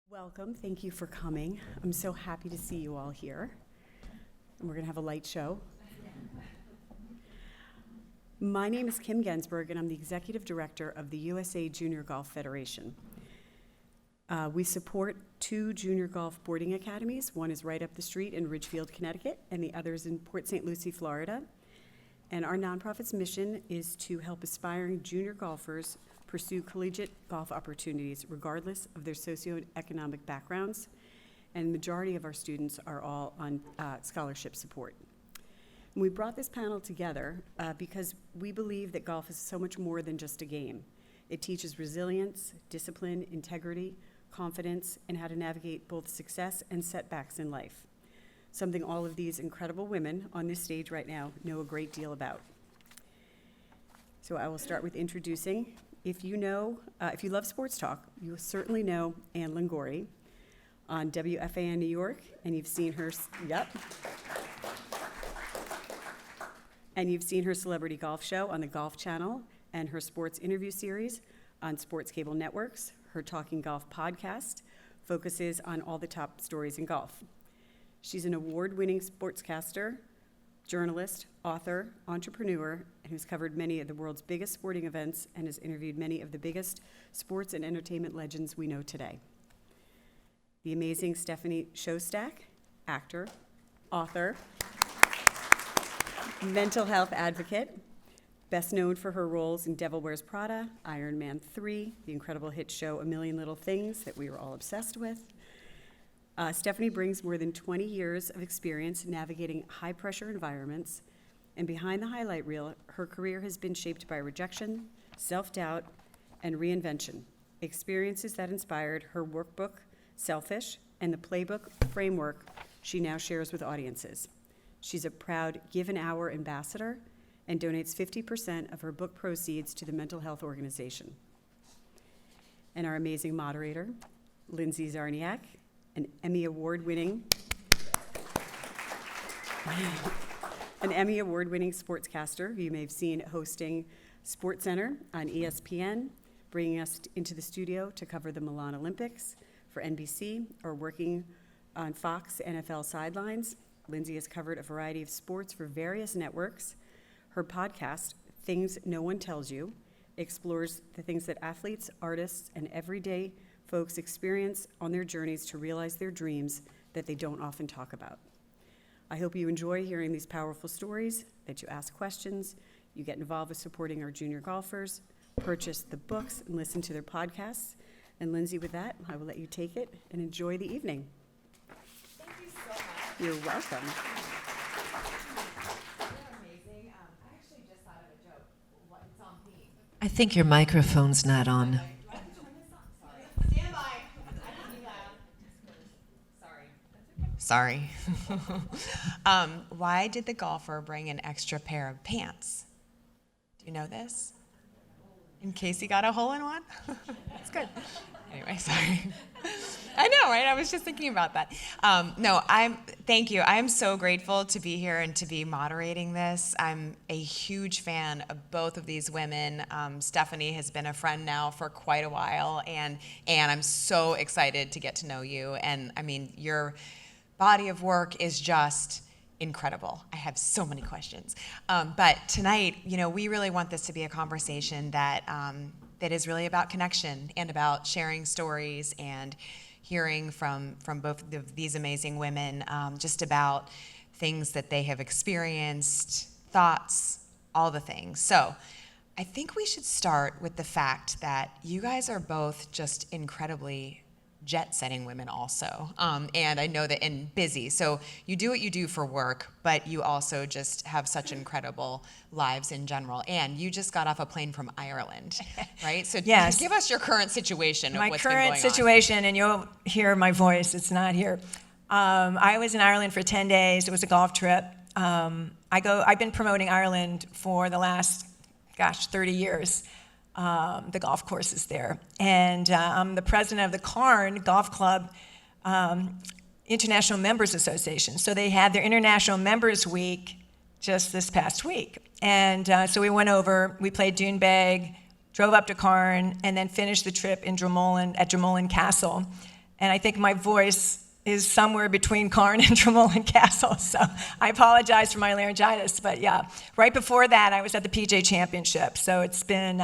Welcome. Thank you for coming. I'm so happy to see you all here. And we're going to have a light show. My name is Kim Gensberg, and I'm the Executive Director of the USA Junior Golf Federation. We support 2 junior golf boarding academies. One is right up the street in Ridgefield, Connecticut, and the other is in Port St. Lucie, Florida. And our nonprofit's mission is to help aspiring junior golfers pursue collegiate golf opportunities regardless of their socioeconomic backgrounds, and the majority of our students are all on scholarship support. And we brought this panel together because we believe that golf is so much more than just a game. It teaches resilience, discipline, integrity, confidence, and how to navigate both success and setbacks in life, something all of these incredible women on this stage right now know a great deal about. So I will start with introducing. If you love sports talk, you will certainly know Ann Lingori on WFAN New York, and you've seen her, and you've seen her celebrity golf show on the Golf Channel and her sports interview series on sports cable networks. Her Talking Golf podcast focuses on all the top stories in golf. She's an award-winning sportscaster, journalist, author, entrepreneur, and who's covered many of the world's biggest sporting events and has interviewed many of the biggest sports and entertainment legends we know today. The amazing Stephanie Shostak, actor, author, mental health advocate, best known for her roles in Devil Wears Prada, Iron Man 3, the incredible hit show A Million Little Things that we were all obsessed with. Stephanie brings more than 20 years of experience navigating high-pressure environments, and behind the highlight reel, her career has been shaped by rejection, self-doubt, and reinvention, experiences that inspired her workbook, Selfish, and the playbook framework she now shares with audiences. She's a proud Give an Hour ambassador and donates 50% of her book proceeds to the mental health organization. And our amazing moderator, Lindsay Zarniak, an Emmy Award-winning sportscaster who you may have seen hosting SportsCenter on ESPN, bringing us into the studio to cover the Milan Olympics for NBC, or working on Fox NFL sidelines. Lindsay has covered a variety of sports for various networks. Her podcast, Things No One Tells You, explores the things that athletes, artists, and everyday folks experience on their journeys to realize their dreams that they don't often talk about. I hope you enjoy hearing these powerful stories, that you ask questions, you get involved with supporting our junior golfers, purchase the books, and listen to their podcasts. And Lindsay, with that, I will let you take it and enjoy the evening. Thank you so much. You're welcome. They're amazing. I actually just thought of a joke. It's on theme. I think your microphone's not on. Do I have to turn this on? Sorry. Stand by. I didn't do that. Sorry. Why did the golfer bring an extra pair of pants? Do you know this? In case he got a hole in one? That's good. Anyway, sorry. I know, right? I was just thinking about that. Thank you. I'm so grateful to be here and to be moderating this. I'm a huge fan of both of these women. Stephanie has been a friend now for quite a while, and I'm so excited to get to know you. And I mean, your body of work is just incredible. I have so many questions. But tonight, we really want this to be a conversation that is really about connection and about sharing stories and hearing from both of these amazing women just about things that they have experienced, thoughts, all the things. So I think we should start with the fact that you guys are both just incredibly jet-setting women also. And I know that busy. So you do what you do for work, but you also just have such incredible lives in general. And you just got off a plane from Ireland, right? So Yes. Give us your current situation of My what's been going on. current situation, and you'll hear my voice, it's not here. I was in Ireland for 10 days. It was a golf trip. I've been promoting Ireland for the last, 30 years. The golf courses there. And I'm the president of the Cairn Golf Club International Members Association. So they had their International Members Week just this past week. And so we went over, we played Doonbeg, drove up to Cairn, and then finished the trip in at Dromoland Castle. and I think my voice is somewhere between Carn and Trammell and Castle, so I apologize for my laryngitis. But yeah, right before that, I was at the PJ Championship, so it's been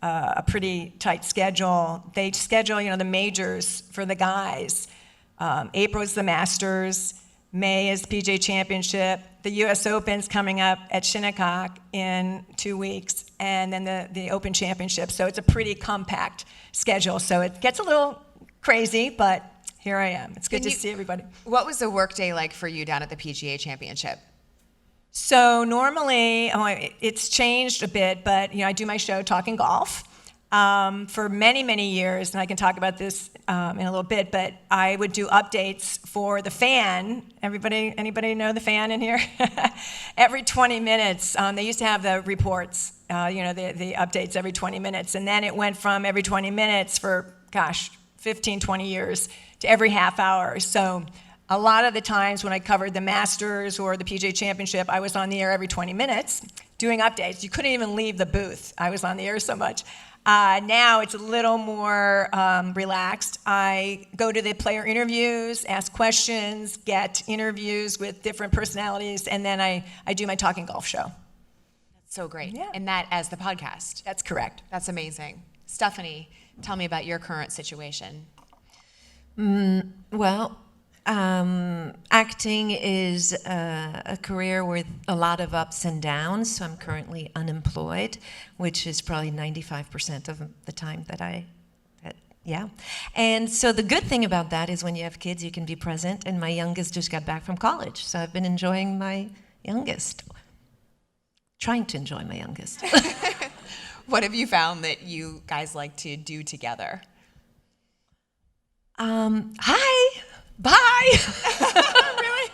a pretty tight schedule. They schedule, the majors for the guys. April is the Masters, May is the PJ Championship, the U.S. Open's coming up at Shinnecock in 2 weeks, and then the Open Championship. So it's a pretty compact schedule. So it gets a little crazy, but here I am. It's good to see everybody. What was the work day like for you down at the PGA Championship? So normally, it's changed a bit, but I do my show Talking Golf for many, many years, and I can talk about this in a little bit, but I would do updates for The Fan. Anybody know The Fan in here? Every 20 minutes. They used to have the reports, the updates every 20 minutes, and then it went from every 20 minutes for, 15, 20 years to every half hour. So a lot of the times when I covered the Masters or the PGA Championship, I was on the air every 20 minutes doing updates. You couldn't even leave the booth. I was on the air so much. Now it's a little more relaxed. I go to the player interviews, ask questions, get interviews with different personalities, and then I do my Talking Golf show. That's so great. Yeah. And that as the podcast. That's correct. That's amazing. Stephanie, tell me about your current situation. Well, acting is a career with a lot of ups and downs, so I'm currently unemployed, which is probably 95% of the time yeah. And so the good thing about that is when you have kids, you can be present, and my youngest just got back from college, so I've been enjoying my youngest. Trying to enjoy my youngest. What have you found that you guys like to do together? Hi, bye. Really?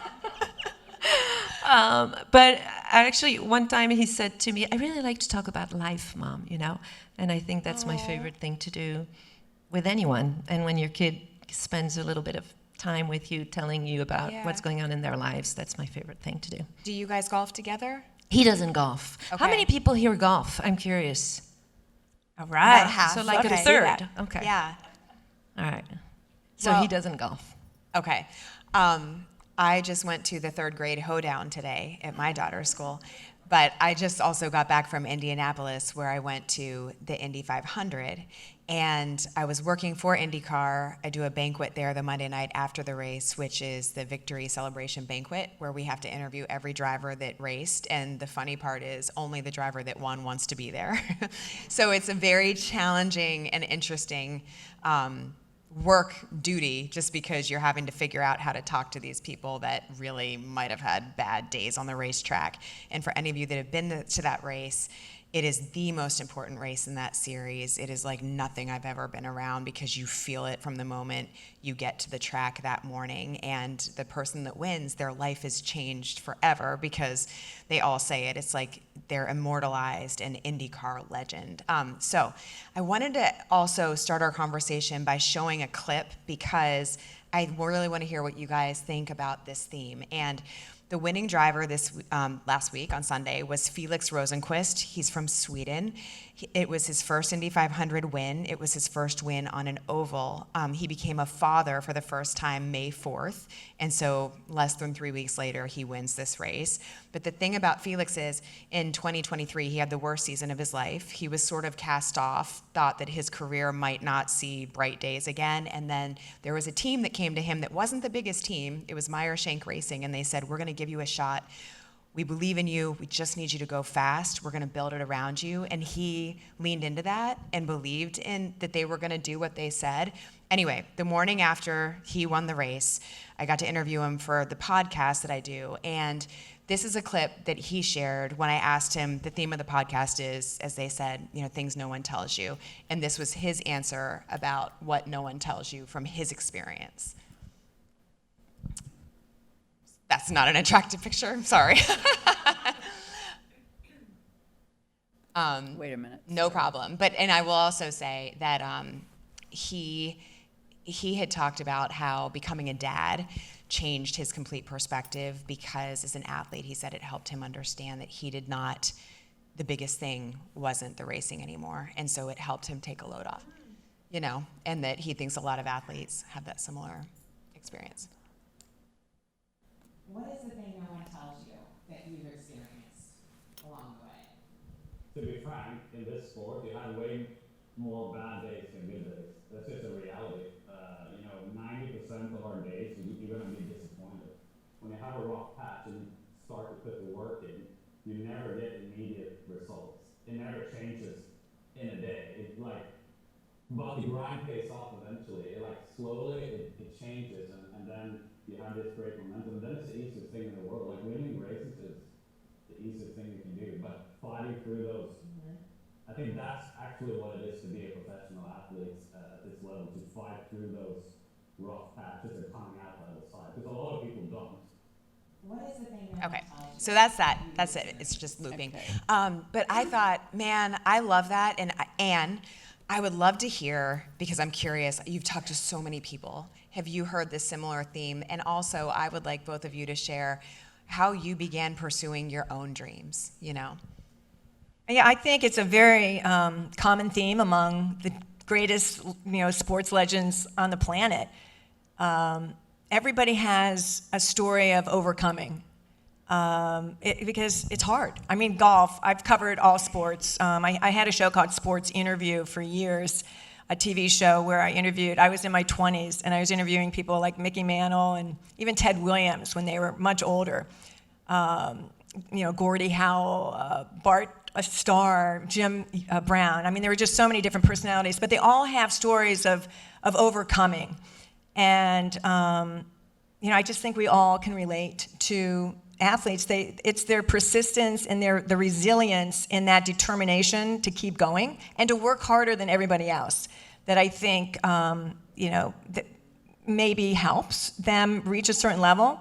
But actually, one time he said to me, I really like to talk about life, Mom, And I think that's my favorite thing to do with anyone. And when your kid spends a little bit of time with you, telling you about what's going on in their lives, that's my favorite thing to do. Do you guys golf together? He doesn't golf. Okay. How many people here golf? I'm curious. All right. About half. So like Okay. a third. Okay. Yeah. All right. So Well- he doesn't golf. Okay. I just went to the third grade hoedown today at my daughter's school, but I just also got back from Indianapolis where I went to the Indy 500, and I was working for IndyCar. I do a banquet there the Monday night after the race, which is the Victory Celebration Banquet, where we have to interview every driver that raced, and the funny part is only the driver that won wants to be there. So it's a very challenging and interesting work duty, just because you're having to figure out how to talk to these people that really might have had bad days on the racetrack. And for any of you that have been to that race, it is the most important race in that series. It is like nothing I've ever been around, because you feel it from the moment you get to the track that morning. And the person that wins, their life is changed forever, because they all say it. It's like they're immortalized, an IndyCar legend. So I wanted to also start our conversation by showing a clip, because I really want to hear what you guys think about this theme. And the winning driver this last week on Sunday was Felix Rosenqvist. He's from Sweden. It was his first Indy 500 win. It was his first win on an oval. He became a father for the first time May 4th, and so less than 3 weeks later, he wins this race. But the thing about Felix is, in 2023, he had the worst season of his life. He was sort of cast off, thought that his career might not see bright days again, and then there was a team that came to him that wasn't the biggest team. It was Meyer Shank Racing, and they said, we're going to give you a shot. We believe in you. We just need you to go fast. We're going to build it around you. And he leaned into that and believed in that they were going to do what they said. Anyway, the morning after he won the race, I got to interview him for the podcast that I do. And this is a clip that he shared when I asked him, the theme of the podcast is, as they said, things no one tells you. And this was his answer about what no one tells you from his experience. That's not an attractive picture. I'm sorry. Wait a minute. No problem. And I will also say that he had talked about how becoming a dad changed his complete perspective, because as an athlete, he said it helped him understand that the biggest thing wasn't the racing anymore. And so it helped him take a load off. you know, and that he thinks a lot of athletes have that similar experience. What is the thing no one tells you that you've experienced along the way? To be frank, in this sport, you have way more bad days than good days. That's just a reality. 90% of our days, you're going to be disappointed. When you have a rough patch and you start to put the work in, you never get immediate results. It never changes in a day. But the grind pays off eventually. Slowly it changes, and then you have this great momentum. Then it's the easiest thing in the world. Winning races is the easiest thing you can do. But fighting through those, I think that's actually what it is to be a professional athlete at this level, to fight through those rough patches and coming out the other side. Because a lot of people don't. What is the thing? Okay, so that's that. That's it. It's just looping. Okay. But I thought, man, I love that. And Anne, I would love to hear, because I'm curious, you've talked to so many people. Have you heard this similar theme? And also, I would like both of you to share how you began pursuing your own dreams, you know? Yeah, I think it's a very common theme among the greatest, sports legends on the planet. Everybody has a story of overcoming because it's hard. I mean, golf, I've covered all sports. I had a show called Sports Interview for years, a TV show where I was in my 20s, and I was interviewing people like Mickey Mantle and even Ted Williams when they were much older. Gordie Howe, Bart Starr, Jim Brown. I mean, there were just so many different personalities, but they all have stories of overcoming. And, I just think we all can relate to athletes. It's their persistence and the resilience in that determination to keep going and to work harder than everybody else that I think, that maybe helps them reach a certain level.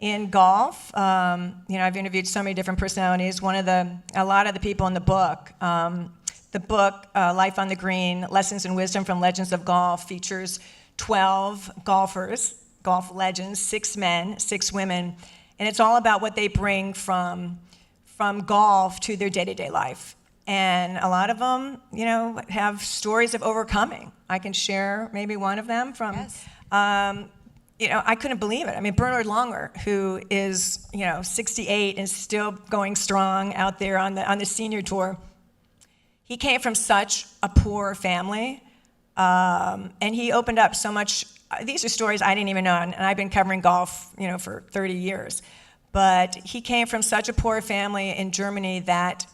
In golf, I've interviewed so many different personalities. A lot of the people in the book, Life on the Green, Lessons in Wisdom from Legends of Golf, features 12 golfers, golf legends, 6 men, 6 women, and it's all about what they bring from golf to their day-to-day life. And a lot of them, have stories of overcoming. I can share maybe one of them from... Yes. I couldn't believe it. I mean, Bernard Langer, who is, 68 and still going strong out there on the senior tour, he came from such a poor family, and he opened up so much. These are stories I didn't even know, and I've been covering golf, for 30 years. But he came from such a poor family in Germany that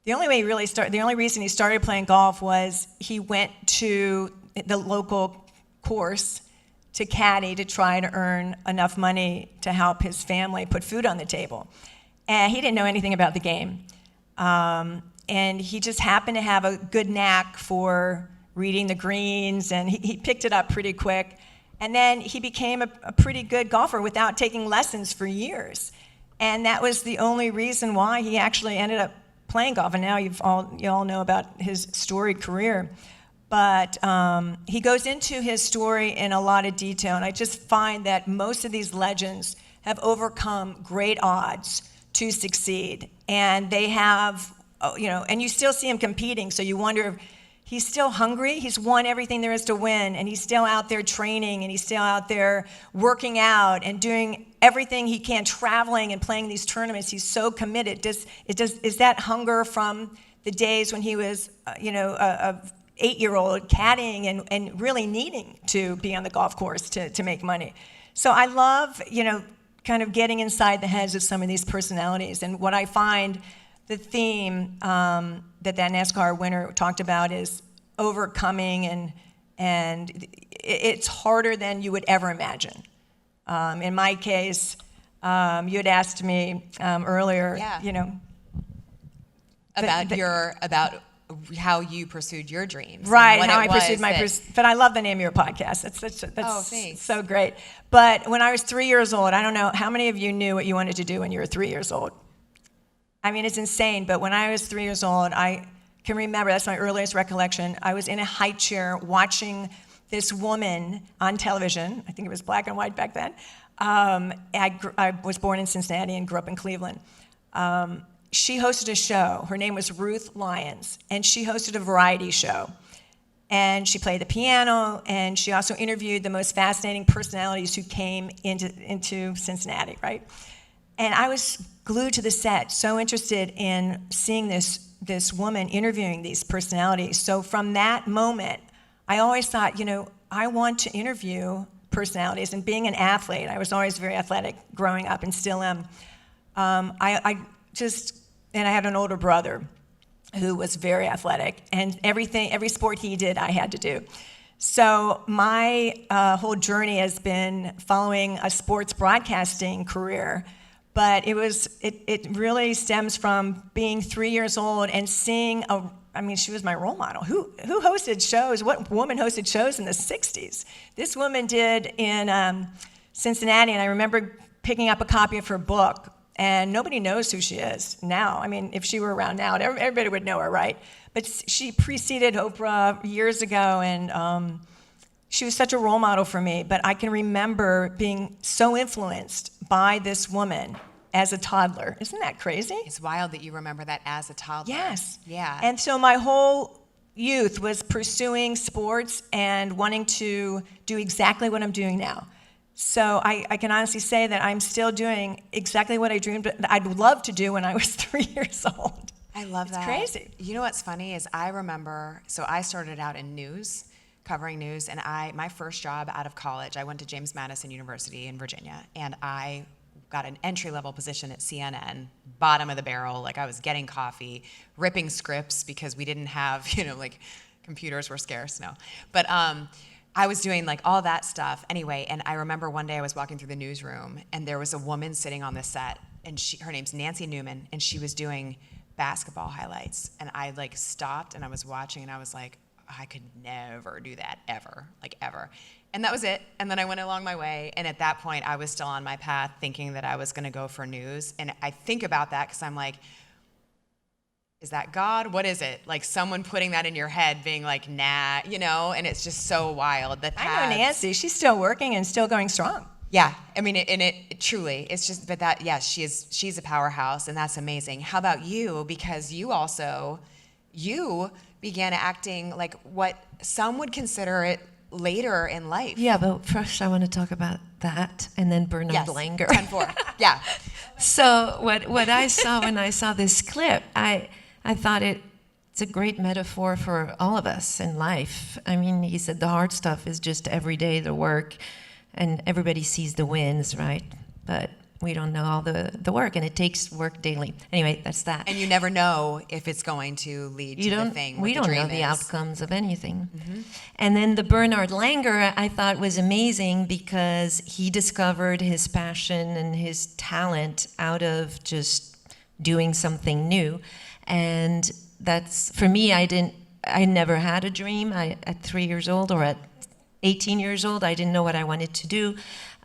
the only reason he started playing golf was he went to the local course to caddy to try to earn enough money to help his family put food on the table. And he didn't know anything about the game. And he just happened to have a good knack for reading the greens, and he picked it up pretty quick. And then he became a pretty good golfer without taking lessons for years. And that was the only reason why he actually ended up playing golf. And now you all know about his storied career. But he goes into his story in a lot of detail, and I just find that most of these legends have overcome great odds to succeed. And they have, and you still see him competing, so you wonder if he's still hungry. He's won everything there is to win, and he's still out there training, and he's still out there working out and doing everything he can, traveling and playing these tournaments. He's so committed. Is that hunger from the days when he was, a 8-year-old caddying and really needing to be on the golf course to make money? So I love, kind of getting inside the heads of some of these personalities. And what I find the theme that NASCAR winner talked about is overcoming, and it's harder than you would ever imagine. In my case, you had asked me earlier, about how you pursued your dreams. Right, how I pursued but I love the name of your podcast. That's so great. But when I was 3 years old, I don't know, how many of you knew what you wanted to do when you were 3 years old? I mean, it's insane, but when I was 3 years old, I can remember, that's my earliest recollection, I was in a high chair watching this woman on television. I think it was black and white back then. I was born in Cincinnati and grew up in Cleveland. She hosted a show. Her name was Ruth Lyons, and she hosted a variety show. and she played the piano, and she also interviewed the most fascinating personalities who came into Cincinnati, right? And I was glued to the set, so interested in seeing this woman interviewing these personalities. So from that moment, I always thought, I want to interview personalities. And being an athlete, I was always very athletic growing up and still am. And I had an older brother who was very athletic, and every sport he did, I had to do. So my whole journey has been following a sports broadcasting career, but it really stems from being 3 years old and seeing she was my role model. Who hosted shows? What woman hosted shows in the 60s? This woman did in Cincinnati, and I remember picking up a copy of her book, and nobody knows who she is now. If she were around now, everybody would know her, right? But she preceded Oprah years ago, and she was such a role model for me. But I can remember being so influenced by this woman as a toddler. Isn't that crazy? It's wild that you remember that as a toddler. Yes. Yeah. And so my whole youth was pursuing sports and wanting to do exactly what I'm doing now. So I can honestly say that I'm still doing exactly what I dreamed I'd love to do when I was 3 years old. I love that. It's crazy. You know what's funny is I remember, so I started out in news, covering news, and my first job out of college, I went to James Madison University in Virginia, and I got an entry-level position at CNN, bottom of the barrel. Like, I was getting coffee, ripping scripts because we didn't have, computers were scarce, no. But I was doing like all that stuff anyway, and I remember one day I was walking through the newsroom, and there was a woman sitting on the set, and her name's Nancy Newman, and she was doing basketball highlights, and I like stopped and I was watching, and I was like, I could never do that ever, like ever. And that was it. And then I went along my way, and at that point I was still on my path thinking that I was going to go for news. And I think about that because I'm like, is that God? What is it? Like someone putting that in your head being like, nah, and it's just so wild. I know Nancy, she's still working and still going strong. Yeah, it truly, it's just, but that, yeah, she's a powerhouse, and that's amazing. How about you? Because you began acting like what some would consider it later in life. Yeah, but first I want to talk about that, and then Bernard Langer. 10-4, yeah. So what I saw when I saw this clip, I thought it's a great metaphor for all of us in life. He said the hard stuff is just every day the work, and everybody sees the wins, right? But we don't know all the work, and it takes work daily. Anyway, that's that. And you never know if it's going to lead to the thing. We don't know the outcomes of anything. Mm-hmm. And then the Bernard Langer, I thought was amazing because he discovered his passion and his talent out of just doing something new. And that's, for me, I never had a dream. At 3 years old or at 18 years old, I didn't know what I wanted to do.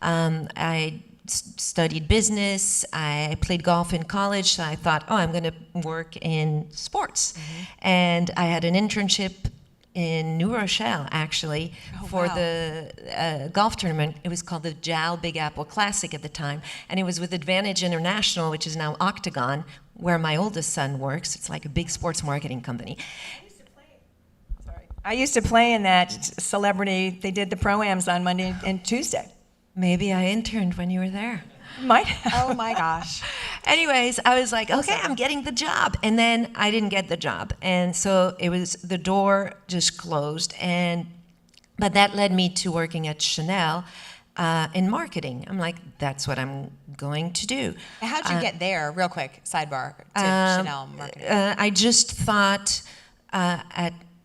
I studied business. I played golf in college, so I thought, I'm going to work in sports. Mm-hmm. And I had an internship in New Rochelle, actually, for the golf tournament. It was called the JAL Big Apple Classic at the time, and it was with Advantage International, which is now Octagon, where my oldest son works. It's like a big sports marketing company. I used to play in that celebrity. They did the Pro-Ams on Monday and Tuesday. Maybe I interned when you were there. Might have. Oh my gosh. Anyways, I was like, okay, I'm getting the job. And then I didn't get the job. And so the door just closed. But that led me to working at Chanel in marketing. I'm like, that's what I'm going to do. How'd you get there, real quick, sidebar, to Chanel marketing? I just thought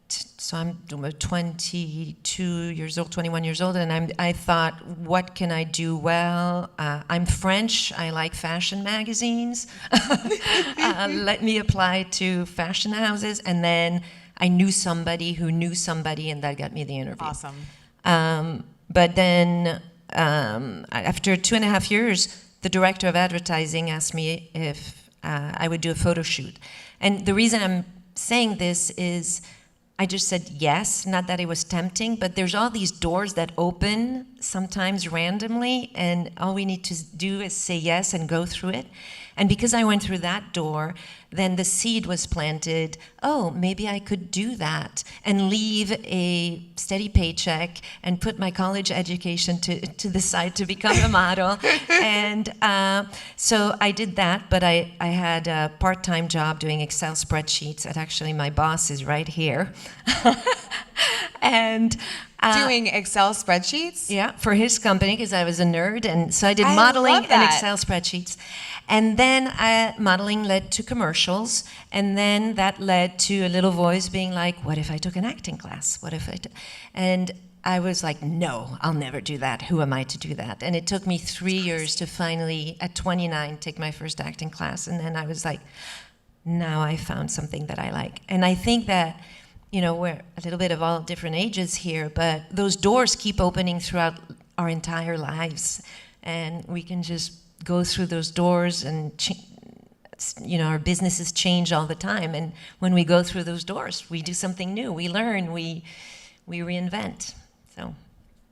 so I'm 22 years old, 21 years old, and I thought, what can I do well? I'm French. I like fashion magazines. Let me apply to fashion houses, and then I knew somebody who knew somebody, and that got me the interview. Awesome. But then after 2.5 years, the director of advertising asked me if I would do a photo shoot. And the reason I'm saying this is I just said yes, not that it was tempting, but there's all these doors that open sometimes randomly, and all we need to do is say yes and go through it. And because I went through that door, then the seed was planted, oh, maybe I could do that and leave a steady paycheck and put my college education to the side to become a model. And so I did that, but I had a part-time job doing Excel spreadsheets. And actually, my boss is right here. And Doing Excel spreadsheets? yeah, for his company, because I was a nerd, and so I did I modeling love and that. Excel spreadsheets. And then modeling led to commercials, and then that led to a little voice being like, what if I took an acting class? What if I and I was like, no, I'll never do that. Who am I to do that? And it took me 3 years to finally, at 29, take my first acting class. And then I was like, now I found something that I like. And I think that, you know, we're a little bit of all different ages here, but those doors keep opening throughout our entire lives. And we can just go through those doors and, you know, our businesses change all the time. And when we go through those doors, we do something new. We learn, we reinvent. So.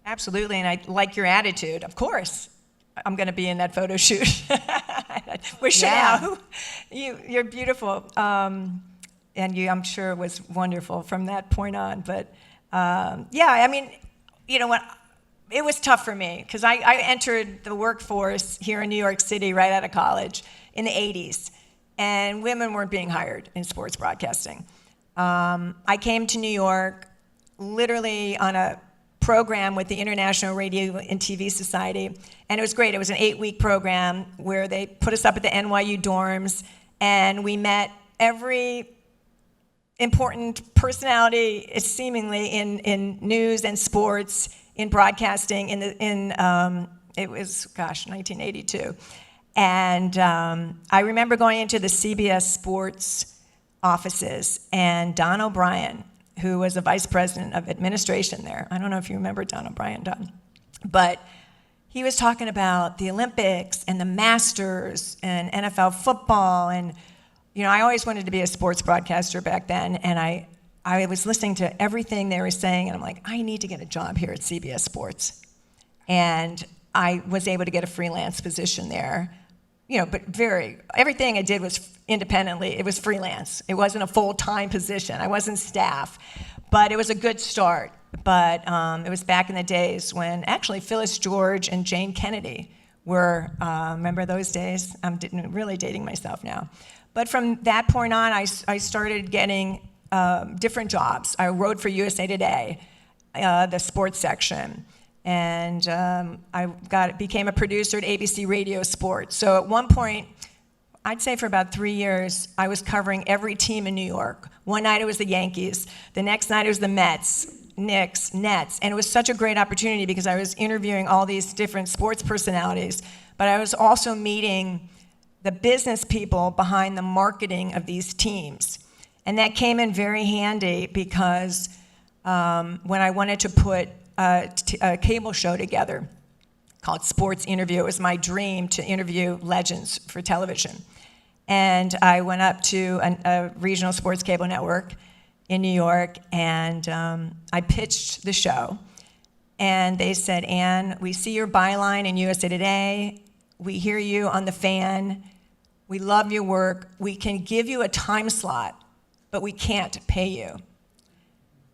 Absolutely, and I like your attitude. Of course, I'm going to be in that photo shoot with Chanel. You're beautiful, and I'm sure it was wonderful from that point on. But yeah, I mean, you know what? It was tough for me because I entered the workforce here in New York City right out of college in the 80s, and women weren't being hired in sports broadcasting. I came to New York literally on a program with the International Radio and TV Society, and it was great. It was an 8-week program where they put us up at the NYU dorms, and we met every important personality, seemingly in news and sports, in broadcasting. It was 1982, and I remember going into the CBS Sports offices, and Don O'Brien, who was a vice president of administration there. I don't know if you remember Don O'Brien, Don. But he was talking about the Olympics and the Masters and NFL football. And, you know, I always wanted to be a sports broadcaster back then. And I was listening to everything they were saying. And I'm like, I need to get a job here at CBS Sports. And I was able to get a freelance position there. You know, but everything I did was independently. It was freelance. It wasn't a full-time position. I wasn't staff, but it was a good start. But it was back in the days when actually Phyllis George and Jane Kennedy were, remember those days? I'm really dating myself now. But from that point on, I started getting different jobs. I wrote for USA Today, the sports section. And I became a producer at ABC Radio Sports. So at one point, I'd say for about 3 years, I was covering every team in New York. One night it was the Yankees. The next night it was the Mets, Knicks, Nets. And it was such a great opportunity because I was interviewing all these different sports personalities. But I was also meeting the business people behind the marketing of these teams. And that came in very handy because when I wanted to put a cable show together called Sports Interview. It was my dream to interview legends for television. And I went up to a regional sports cable network in New York, and I pitched the show. And they said, Ann, we see your byline in USA Today. We hear you on The Fan. We love your work. We can give you a time slot, but we can't pay you.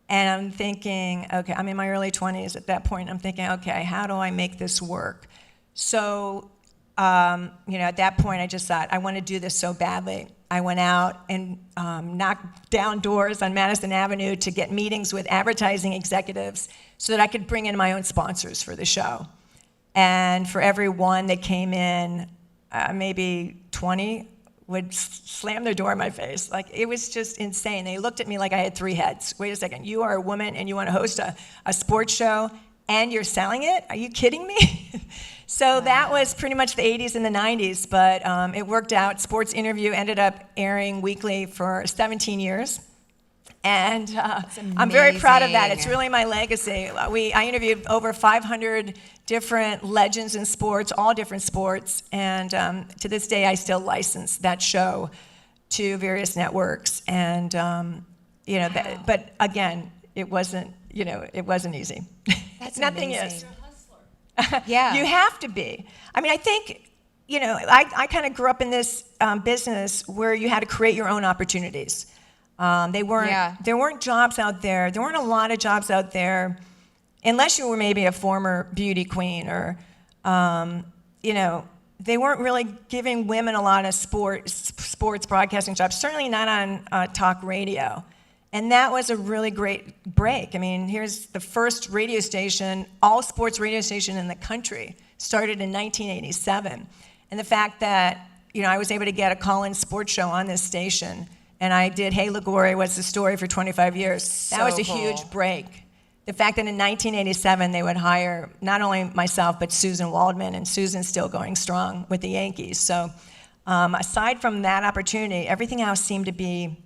And I'm thinking, okay, I'm in my early 20s at that point. I'm thinking, okay, how do I make this work? So, you know, at that point, I just thought, I want to do this so badly. I went out and knocked down doors on Madison Avenue to get meetings with advertising executives so that I could bring in my own sponsors for the show. And for every one that came in, maybe 20 would slam their door in my face. Like, it was just insane. They looked at me like I had 3 heads. Wait a second, you are a woman and you want to host a sports show and you're selling it? Are you kidding me? So that was pretty much the 80s and the 90s, but it worked out. Sports Interview ended up airing weekly for 17 years. And I'm very proud of that. It's really my legacy. I interviewed over 500 different legends in sports, all different sports, and to this day I still license that show to various networks. And you know, but again, it wasn't easy. That's Nothing amazing. is. Yeah. You have to be. I mean, I think, I kind of grew up in this business where you had to create your own opportunities. There weren't jobs out there. There weren't a lot of jobs out there, unless you were maybe a former beauty queen or, they weren't really giving women a lot of sports broadcasting jobs, certainly not on talk radio. And that was a really great break. I mean, here's the first radio station, all sports radio station in the country, started in 1987. And the fact that, I was able to get a call-in sports show on this station, and I did Hey LaGloria, What's the Story for 25 years. That was a huge break. The fact that in 1987 they would hire not only myself, but Susan Waldman, and Susan's still going strong with the Yankees. So aside from that opportunity, everything else seemed to be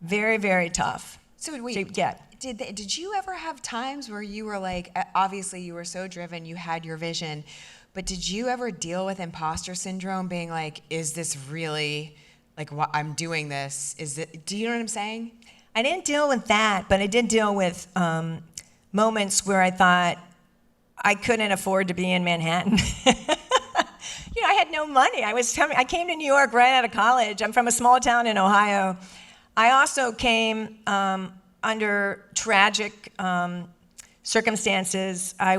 very, very tough to get. Did you ever have times where you were like, obviously you were so driven, you had your vision, but did you ever deal with imposter syndrome, being like, is this really, like, what I'm doing this? Do you know what I'm saying? I didn't deal with that, but I did deal with moments where I thought I couldn't afford to be in Manhattan. I had no money. I came to New York right out of college. I'm from a small town in Ohio. I also came under tragic circumstances. I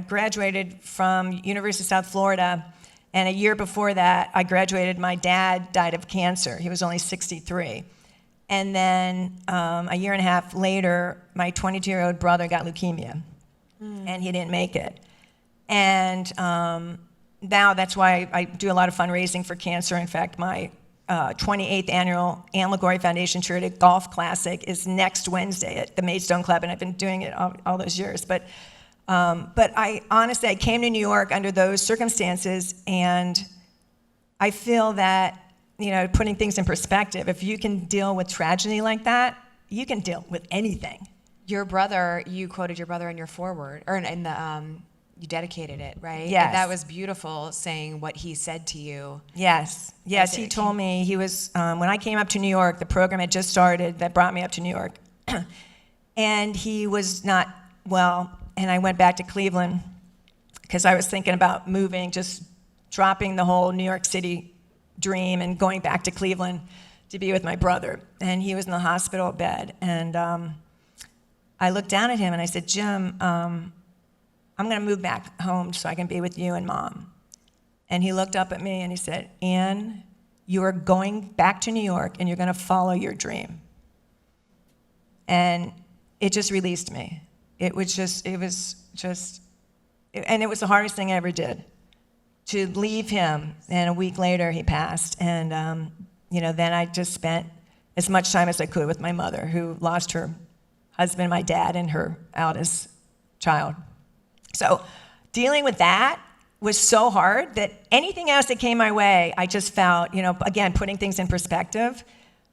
graduated from University of South Florida, and a year before that, I graduated. My dad died of cancer. He was only 63. And then a year and a half later, my 22-year-old brother got leukemia, and he didn't make it. And now that's why I do a lot of fundraising for cancer. In fact, my 28th annual Ann LaGloria Foundation Charity Golf Classic is next Wednesday at the Maidstone Club, and I've been doing it all those years. But I honestly, I came to New York under those circumstances, and I feel that, putting things in perspective, if you can deal with tragedy like that, you can deal with anything. Your brother, you quoted your brother in your foreword, or in the, you dedicated it, right? Yes. And that was beautiful, saying what he said to you. Yes, he told me, he was, when I came up to New York, the program had just started that brought me up to New York, and he was not well, and I went back to Cleveland because I was thinking about moving, just dropping the whole New York City dream and going back to Cleveland to be with my brother. And he was in the hospital bed. And I looked down at him and I said, Jim, I'm going to move back home so I can be with you and Mom. And he looked up at me and he said, Ann, you are going back to New York and you're going to follow your dream. And it just released me. And it was the hardest thing I ever did, to leave him. And a week later, he passed. And, then I just spent as much time as I could with my mother, who lost her husband, my dad, and her eldest child. So dealing with that was so hard that anything else that came my way, I just felt, again, putting things in perspective.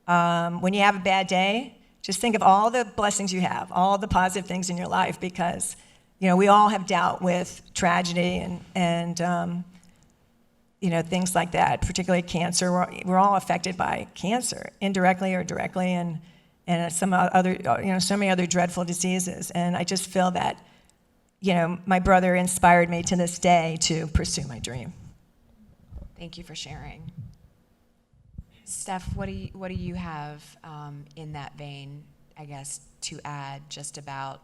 When you have a bad day, just think of all the blessings you have, all the positive things in your life, because, we all have dealt with tragedy and things like that, particularly cancer. We're all affected by cancer, indirectly or directly, and some other, so many other dreadful diseases. And I just feel that, my brother inspired me to this day to pursue my dream. Thank you for sharing. Steph, what do you have in that vein, I guess, to add just about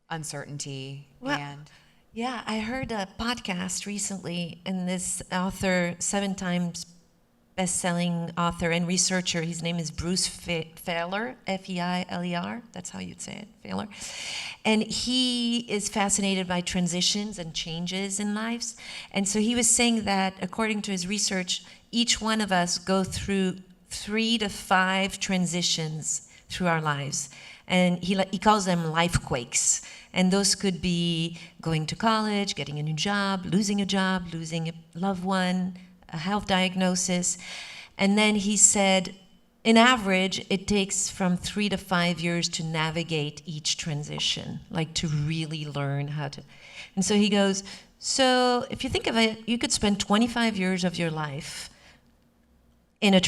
uncertainty and... Yeah, I heard a podcast recently, and this author, 7 times best-selling author and researcher, his name is Bruce Feiler, F-E-I-L-E-R, that's how you'd say it, Feiler. And he is fascinated by transitions and changes in lives. And so he was saying that, according to his research, each one of us go through 3 to 5 transitions through our lives. And he calls them life quakes. And those could be going to college, getting a new job, losing a loved one, a health diagnosis. And then he said, in average, it takes from 3 to 5 years to navigate each transition, like to really learn how to. And so he goes, so if you think of it, you could spend 25 years of your life in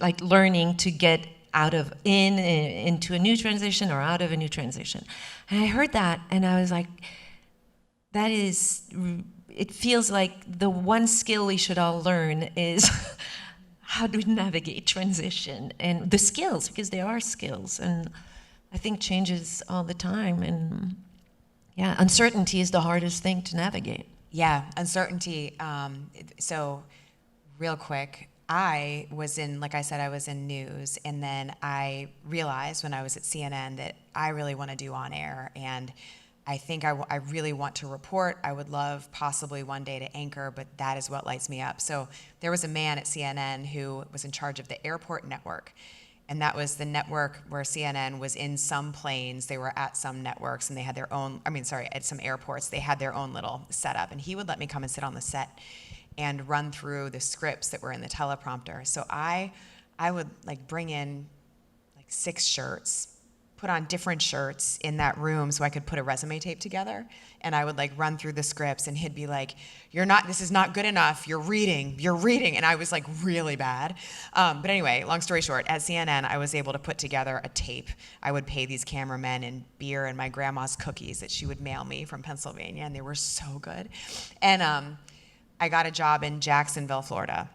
like learning to get out of into a new transition or out of a new transition. And I heard that and I was like, that is it feels like the one skill we should all learn is how to navigate transition and the skills, because there are skills, and I think changes all the time, and yeah, uncertainty is the hardest thing to navigate. Yeah, uncertainty. So, real quick, I was in, like I said, I was in news, and then I realized when I was at CNN that I really want to do on air, and I think I really want to report. I would love possibly one day to anchor, but that is what lights me up. So there was a man at CNN who was in charge of the airport network. And that was the network where CNN was in some planes. They were at some networks, and they had their own, at some airports, they had their own little setup. And he would let me come and sit on the set and run through the scripts that were in the teleprompter. So I would like bring in like 6 shirts, put on different shirts in that room so I could put a resume tape together. And I would like run through the scripts, and he'd be like, this is not good enough. You're reading. And I was like really bad. But anyway, long story short, at CNN, I was able to put together a tape. I would pay these cameramen in beer and my grandma's cookies that she would mail me from Pennsylvania, and they were so good. And I got a job in Jacksonville, Florida.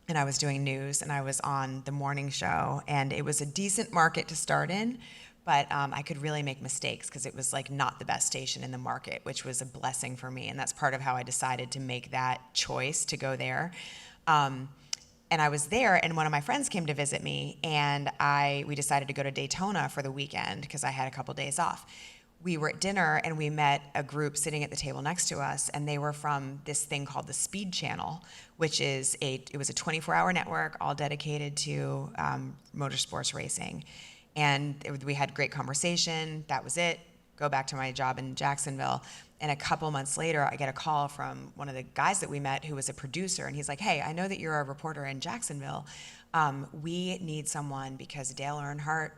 And I was doing news, and I was on the morning show, and it was a decent market to start in. But I could really make mistakes because it was like not the best station in the market, which was a blessing for me. And that's part of how I decided to make that choice to go there. And I was there, and one of my friends came to visit me, and we decided to go to Daytona for the weekend because I had a couple days off. We were at dinner, and we met a group sitting at the table next to us, and they were from this thing called the Speed Channel, which is it was a 24-hour network all dedicated to motorsports racing. And we had great conversation. That was it. Go back to my job in Jacksonville. And a couple months later, I get a call from one of the guys that we met who was a producer. And he's like, hey, I know that you're a reporter in Jacksonville. We need someone because Dale Earnhardt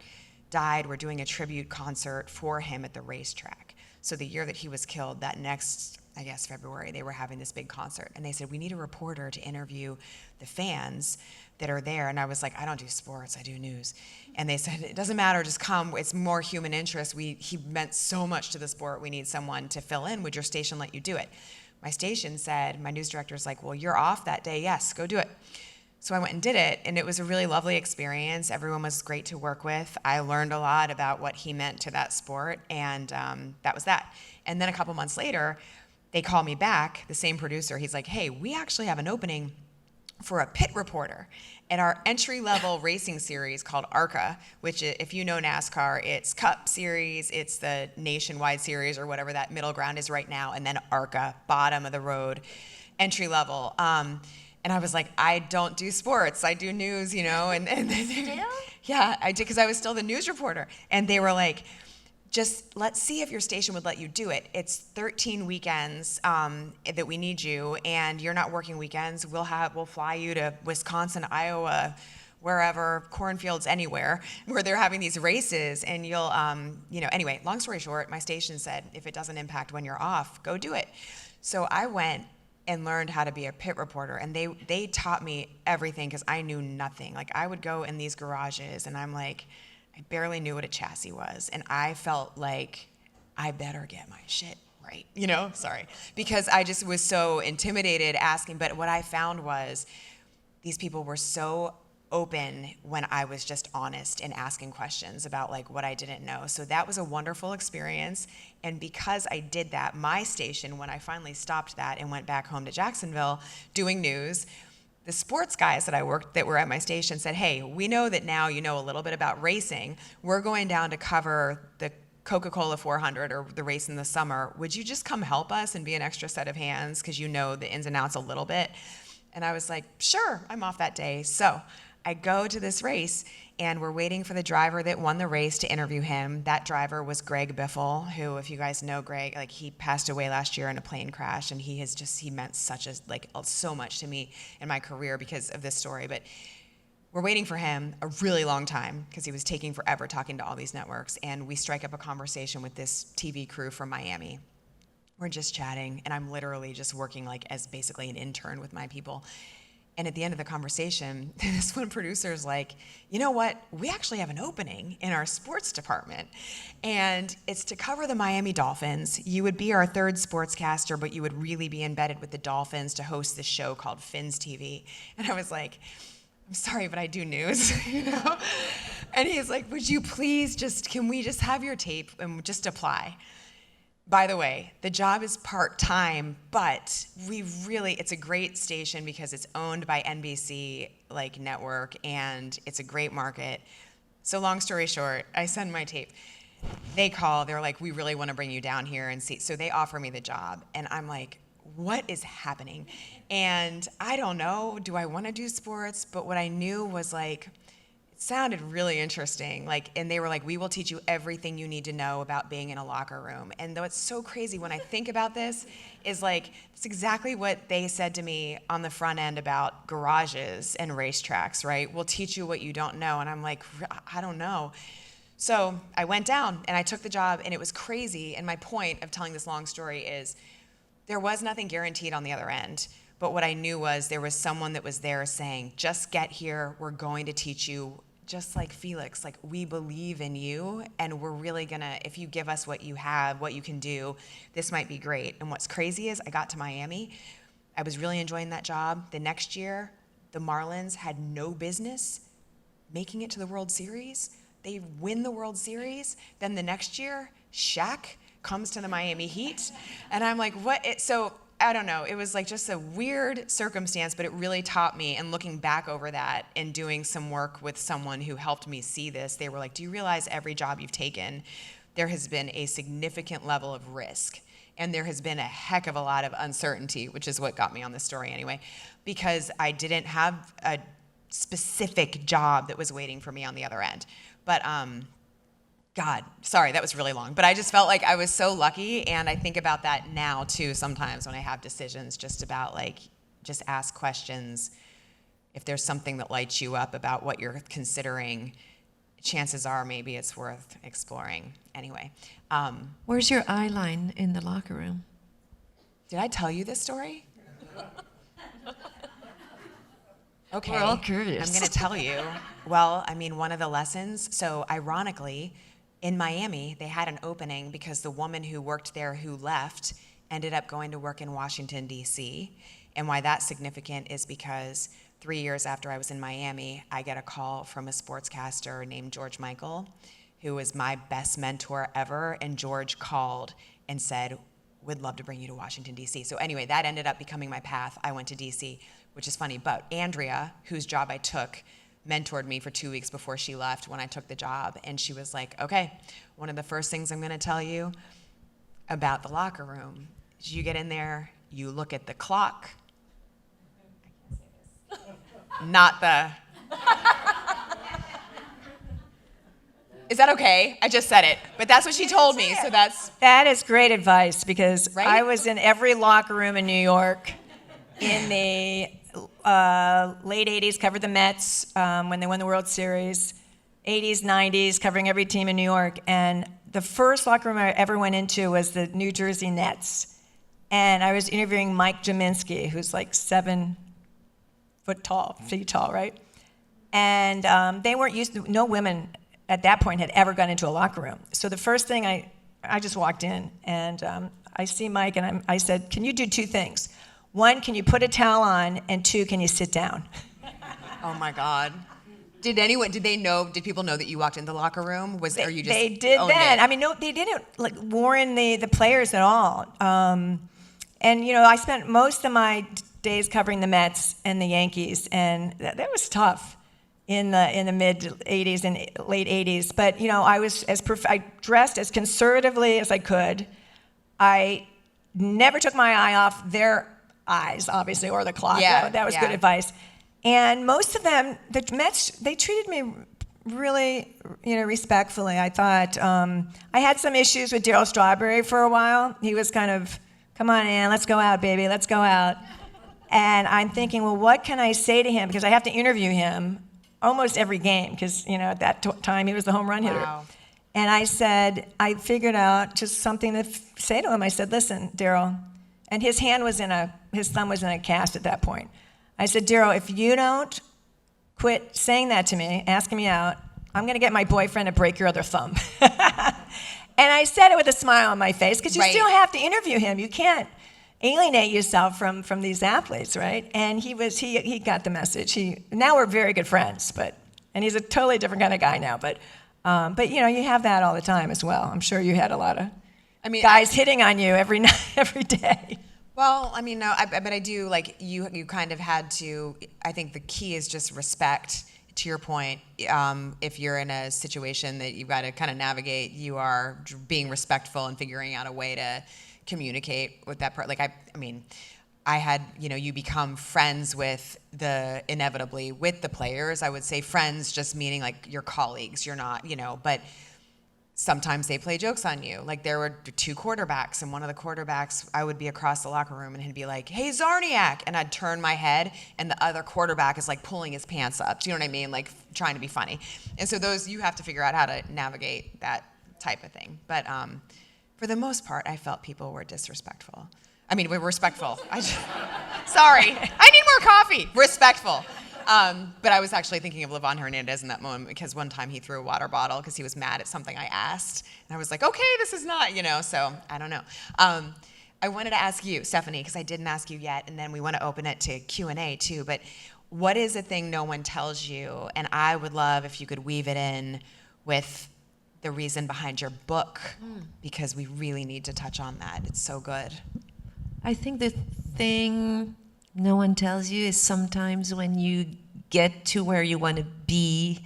died. We're doing a tribute concert for him at the racetrack. So the year that he was killed, that next, I guess, February, they were having this big concert. And they said, we need a reporter to interview the fans that are there. And I was like, I don't do sports, I do news. And they said, it doesn't matter, just come. It's more human interest. He meant so much to the sport. We need someone to fill in. Would your station let you do it? My station said, my news director's like, well, you're off that day. Yes, go do it. So I went and did it, and it was a really lovely experience. Everyone was great to work with. I learned a lot about what he meant to that sport, and that was that. And then a couple months later, they call me back, the same producer. He's like, hey, we actually have an opening for a pit reporter at our entry-level racing series called ARCA, which, if you know NASCAR, it's Cup Series, it's the Nationwide Series, or whatever that middle ground is right now, and then ARCA, bottom of the road, entry-level. And I was like, I don't do sports, I do news, and Still? Yeah, I did, because I was still the news reporter. And they were like, just let's see if your station would let you do it. It's 13 weekends that we need you, and you're not working weekends. We'll fly you to Wisconsin, Iowa, wherever, cornfields, anywhere, where they're having these races, and you'll, anyway, long story short, my station said, if it doesn't impact when you're off, go do it. So I went and learned how to be a pit reporter, and they taught me everything because I knew nothing. Like, I would go in these garages, and I'm like, I barely knew what a chassis was, and I felt like I better get my shit right, sorry, because I just was so intimidated asking. But what I found was these people were so open when I was just honest and asking questions about like what I didn't know. So that was a wonderful experience. And because I did that, my station, when I finally stopped that and went back home to Jacksonville doing news, the sports guys that were at my station said, hey, we know that now you know a little bit about racing. We're going down to cover the Coca-Cola 400 or the race in the summer. Would you just come help us and be an extra set of hands because you know the ins and outs a little bit? And I was like, sure, I'm off that day. So I go to this race, and we're waiting for the driver that won the race to interview him. That driver was Greg Biffle, who, if you guys know Greg, like, he passed away last year in a plane crash, and he meant so much to me in my career because of this story. But we're waiting for him a really long time because he was taking forever talking to all these networks, and we strike up a conversation with this TV crew from Miami. We're just chatting, and I'm literally just working like as basically an intern with my people. And at the end of the conversation, this one producer's like, you know what? We actually have an opening in our sports department. And it's to cover the Miami Dolphins. You would be our third sportscaster, but you would really be embedded with the Dolphins to host this show called Fins TV. And I was like, I'm sorry, but I do news, you know? And he's like, would you please can we just have your tape and just apply? By the way, the job is part-time, but it's a great station because it's owned by NBC network, and it's a great market. So long story short, I send my tape. They call, they're like, we really want to bring you down here and see. So they offer me the job, and I'm like, what is happening? And I don't know, do I want to do sports? But what I knew was sounded really interesting. And they were like, we will teach you everything you need to know about being in a locker room. And though it's so crazy when I think about this, is it's exactly what they said to me on the front end about garages and racetracks, right? We'll teach you what you don't know. And I'm like, I don't know. So I went down and I took the job, and it was crazy. And my point of telling this long story is there was nothing guaranteed on the other end. But what I knew was there was someone that was there saying, just get here, we're going to teach you. Just like Felix, we believe in you, and we're really gonna, if you give us what you have, what you can do, this might be great. And what's crazy is I got to Miami, I was really enjoying that job. The next year, the Marlins had no business making it to the World Series. They win the World Series. Then the next year, Shaq comes to the Miami Heat. And I'm like, what? So I don't know. It was just a weird circumstance, but it really taught me. And looking back over that and doing some work with someone who helped me see this, they were like, do you realize every job you've taken, there has been a significant level of risk. And there has been a heck of a lot of uncertainty, which is what got me on this story anyway, because I didn't have a specific job that was waiting for me on the other end. But God, sorry, that was really long. But I just felt like I was so lucky, and I think about that now too sometimes when I have decisions, just about just ask questions. If there's something that lights you up about what you're considering, chances are maybe it's worth exploring. Anyway. Where's your eye line in the locker room? Did I tell you this story? Okay. We're all curious. I'm going to tell you. Well, one of the lessons, so ironically, in Miami, they had an opening because the woman who worked there who left ended up going to work in Washington, D.C. And why that's significant is because 3 years after I was in Miami, I get a call from a sportscaster named George Michael, who was my best mentor ever. And George called and said, we'd love to bring you to Washington, D.C. So anyway, that ended up becoming my path. I went to D.C., which is funny. But Andrea, whose job I took, mentored me for 2 weeks before she left when I took the job. And she was like, okay, one of the first things I'm going to tell you about the locker room is you get in there, you look at the clock. I can't say this. Not the... Is that okay? I just said it. But that's what she told me, so that's... That is great advice, because Right? I was in every locker room in New York in the late 80s, covered the Mets when they won the World Series, 80s, 90s, covering every team in New York. And the first locker room I ever went into was the New Jersey Nets. And I was interviewing Mike Jaminski, who's 7 feet tall, right? And they weren't used to, no women at that point had ever gone into a locker room. So the first thing, I just walked in, and I see Mike, and I said, can you do 2 things? 1, can you put a towel on? And 2, can you sit down? Oh my God. Did people know that you walked in the locker room? Or you just They did owned then. it? No, they didn't warn the players at all. And I spent most of my days covering the Mets and the Yankees, and that was tough in the mid 80s and late 80s. But I dressed as conservatively as I could. I never took my eye off their eyes, obviously, or the clock. Yeah, that was yeah. good advice. And most of them, the Mets, they treated me really, respectfully. I thought I had some issues with Darryl Strawberry for a while. He was kind of, come on, Ann, let's go out, baby, let's go out. And I'm thinking, well, what can I say to him? Because I have to interview him almost every game, because at that time he was the home run hitter. Wow. And I figured out just something to say to him. I said, listen, Darryl, and his thumb was in a cast at that point. I said, Daryl, if you don't quit saying that to me, asking me out, I'm going to get my boyfriend to break your other thumb. And I said it with a smile on my face because you still have to interview him. You can't alienate yourself from these athletes, right? And he got the message. Now we're very good friends, and he's a totally different kind of guy now. But you know, you have that all the time as well. I'm sure you had a lot of guys hitting on you every night, every day. Well, I mean, no, but I do, like, you kind of had to, I think the key is just respect. To your point, if you're in a situation that you've got to kind of navigate, you are being respectful and figuring out a way to communicate with that part. Like, I mean, I had, you know, you become friends with inevitably with the players. I would say friends just meaning like your colleagues. You're not, you know, but sometimes they play jokes on you. Like, there were 2 quarterbacks, and one of the quarterbacks, I would be across the locker room, and he'd be like, "Hey, Zarniak," and I'd turn my head, and the other quarterback is like pulling his pants up. Do you know what I mean? Like, trying to be funny. And so you have to figure out how to navigate that type of thing. But for the most part, I felt people were disrespectful. I mean, we were respectful. Sorry, I need more coffee. Respectful. But I was actually thinking of Levon Hernandez in that moment because one time he threw a water bottle because he was mad at something I asked. And I was like, okay, this is not, you know, so I don't know. I wanted to ask you, Stephanie, because I didn't ask you yet, and then we want to open it to Q&A too, but what is a thing no one tells you? And I would love if you could weave it in with the reason behind your book, because we really need to touch on that. It's so good. I think the thing no one tells you is sometimes when you get to where you want to be,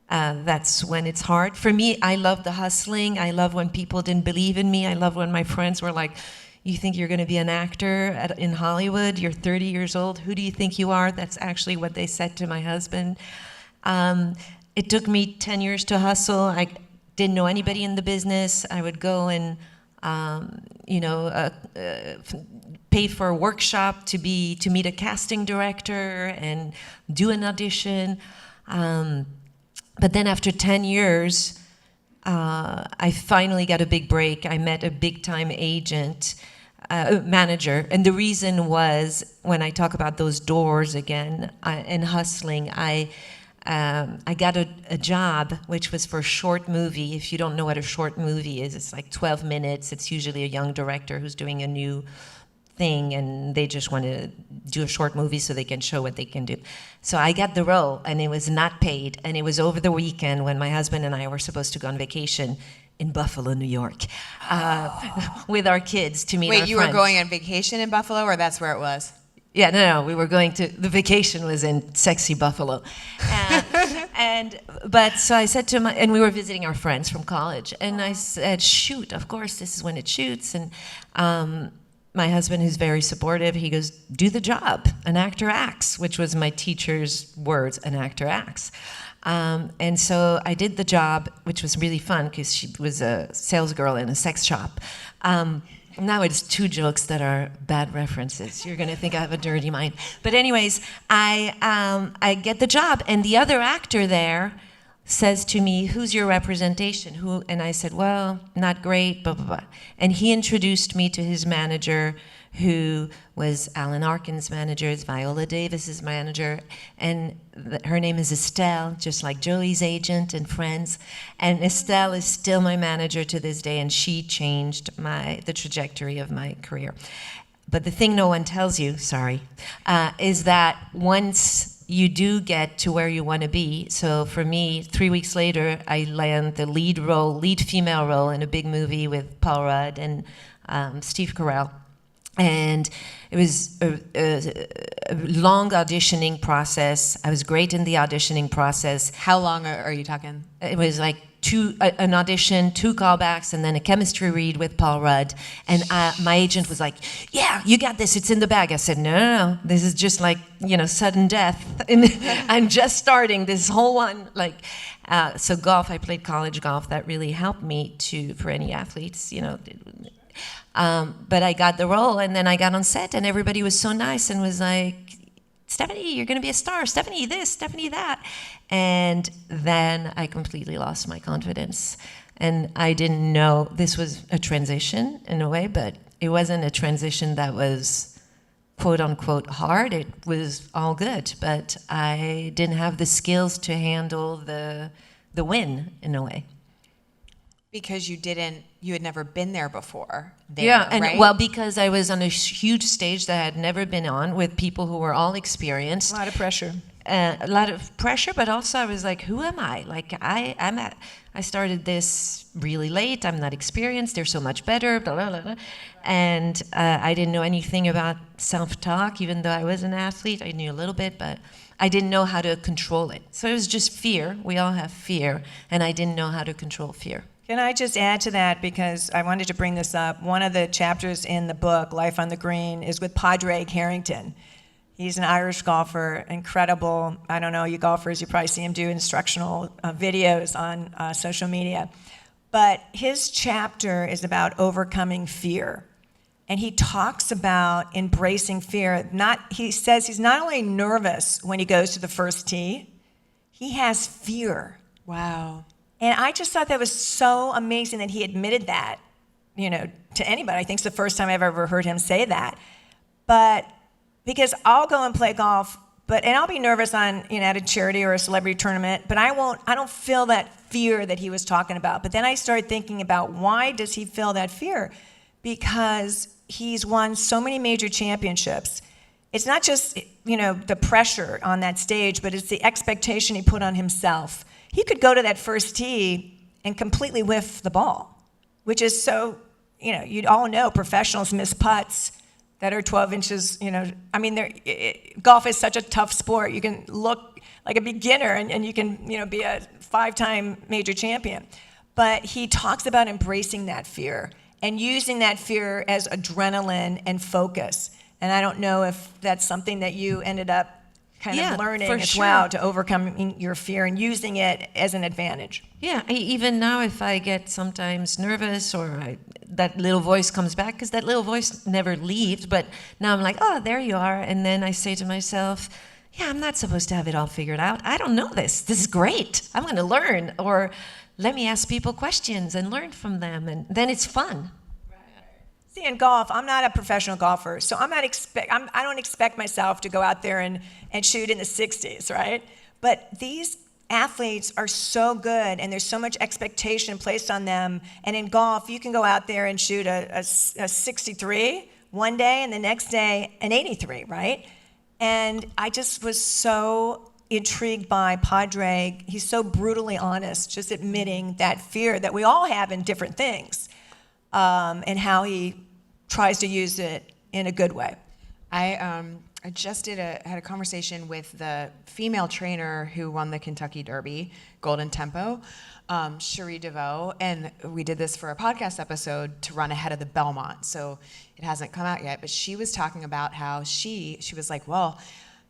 that's when it's hard. For me, I love the hustling. I love when people didn't believe in me. I love when my friends were like, "You think you're going to be an actor in Hollywood? You're 30 years old. Who do you think you are?" That's actually what they said to my husband. It took me 10 years to hustle. I didn't know anybody in the business. I would go and pay for a workshop to meet a casting director and do an audition. But then after 10 years, I finally got a big break. I met a big-time manager. And the reason was, when I talk about those doors again and hustling, I got a job, which was for a short movie. If you don't know what a short movie is, it's like 12 minutes. It's usually a young director who's doing a new thing, and they just want to do a short movie so they can show what they can do. So I got the role, and it was not paid, and it was over the weekend when my husband and I were supposed to go on vacation in Buffalo, New York, with our kids to meet our friends. Wait, you were going on vacation in Buffalo, or that's where it was? Yeah, no, we were going to, the vacation was in sexy Buffalo. But so I said to and we were visiting our friends from college, and I said, shoot, of course, this is when it shoots. And my husband, who's very supportive, he goes, do the job. An actor acts, which was my teacher's words, an actor acts. And so I did the job, which was really fun because she was a sales girl in a sex shop. Now it's 2 jokes that are bad references. You're going to think I have a dirty mind. But anyways, I get the job, and the other actor there says to me, "Who's your representation?" And I said, "Well, not great, blah, blah, blah." And he introduced me to his manager, who was Alan Arkin's manager, is Viola Davis's manager, and her name is Estelle, just like Joey's agent and friends. And Estelle is still my manager to this day, and she changed the trajectory of my career. But the thing no one tells you, is that once you do get to where you want to be, so for me, 3 weeks later, I land the lead female role in a big movie with Paul Rudd and Steve Carell. And it was a long auditioning process. I was great in the auditioning process. How long are you talking? It was like an audition, 2 callbacks, and then a chemistry read with Paul Rudd. And my agent was like, "Yeah, you got this. It's in the bag." I said, no. This is just like, sudden death. And I'm just starting this whole one. So golf, I played college golf. That really helped me for any athletes, But I got the role, and then I got on set, and everybody was so nice and was like, "Stephanie, you're going to be a star. Stephanie this, Stephanie that." And then I completely lost my confidence. And I didn't know this was a transition in a way, but it wasn't a transition that was quote unquote hard, it was all good. But I didn't have the skills to handle the win in a way. Because you had never been there before. Yeah, and right? well, because I was on a huge stage that I had never been on with people who were all experienced. A lot of pressure. A lot of pressure, but also I was like, who am I? Like I started this really late. I'm not experienced. They're so much better. Blah, blah, blah, blah. And I didn't know anything about self-talk, even though I was an athlete. I knew a little bit, but I didn't know how to control it. So it was just fear. We all have fear, and I didn't know how to control fear. Can I just add to that, because I wanted to bring this up. One of the chapters in the book, Life on the Green, is with Padraig Harrington. He's an Irish golfer, incredible. I don't know, you golfers, you probably see him do instructional videos on social media. But his chapter is about overcoming fear. And he talks about embracing fear. He says he's not only nervous when he goes to the first tee, he has fear. Wow. And I just thought that was so amazing that he admitted that, to anybody. I think it's the first time I've ever heard him say that. But because I'll go and play golf, and I'll be nervous at a charity or a celebrity tournament, but I don't feel that fear that he was talking about. But then I started thinking about, why does he feel that fear? Because he's won so many major championships. It's not just, the pressure on that stage, but it's the expectation he put on himself. He could go to that first tee and completely whiff the ball, which is so, you'd all know professionals miss putts that are 12 inches, golf is such a tough sport. You can look like a beginner and you can, be a 5-time major champion. But he talks about embracing that fear and using that fear as adrenaline and focus. And I don't know if that's something that you ended up kind of learning as well, to overcome your fear and using it as an advantage. Yeah, even now if I get sometimes nervous or that little voice comes back, because that little voice never leaves, but now I'm like, oh, there you are. And then I say to myself, yeah, I'm not supposed to have it all figured out. I don't know this. This is great. I'm going to learn. Or let me ask people questions and learn from them. And then it's fun. See, in golf, I'm not a professional golfer, so I don't expect myself to go out there and shoot in the 60s, right? But these athletes are so good, and there's so much expectation placed on them. And in golf, you can go out there and shoot a 63 one day, and the next day an 83, right? And I just was so intrigued by Padraig. He's so brutally honest, just admitting that fear that we all have in different things, and how he tries to use it in a good way. I just had a conversation with the female trainer who won the Kentucky Derby, Golden Tempo, Cherie DeVoe, and we did this for a podcast episode to run ahead of the Belmont. So it hasn't come out yet, but she was talking about how she was like, well,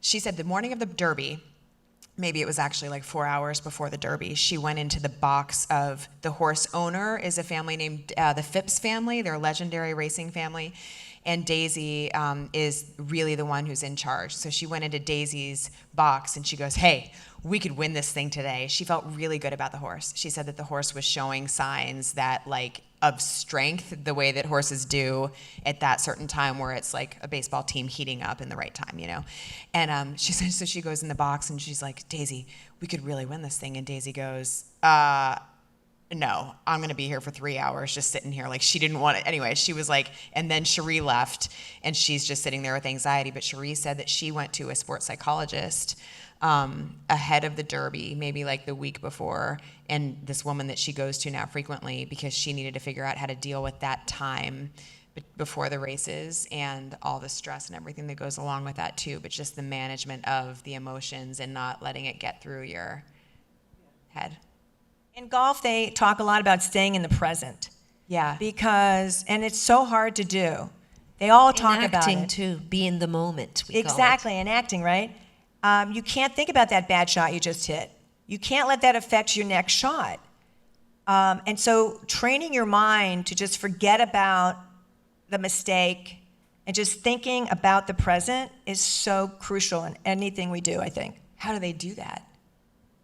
she said the morning of the Derby, maybe it was actually like 4 hours before the Derby, she went into the box of the horse owner is a family named the Phipps family. They're a legendary racing family. And Daisy is really the one who's in charge. So she went into Daisy's box and she goes, hey, we could win this thing today. She felt really good about the horse. She said that the horse was showing signs that of strength, the way that horses do at that certain time where it's like a baseball team heating up in the right time, And she said, so she goes in the box and she's like, Daisy, we could really win this thing. And Daisy goes, no, I'm going to be here for 3 hours just sitting here. She didn't want it. Anyway, she was like, and then Cherie left and she's just sitting there with anxiety. But Cherie said that she went to a sports psychologist ahead of the Derby, maybe the week before, and this woman that she goes to now frequently because she needed to figure out how to deal with that time before the races and all the stress and everything that goes along with that too, but just the management of the emotions and not letting it get through your head. In golf, they talk a lot about staying in the present. Yeah. And it's so hard to do. They all talk about it. Acting too, be in the moment. Exactly, and acting, right? You can't think about that bad shot you just hit. You can't let that affect your next shot. And so training your mind to just forget about the mistake and just thinking about the present is so crucial in anything we do, I think. How do they do that?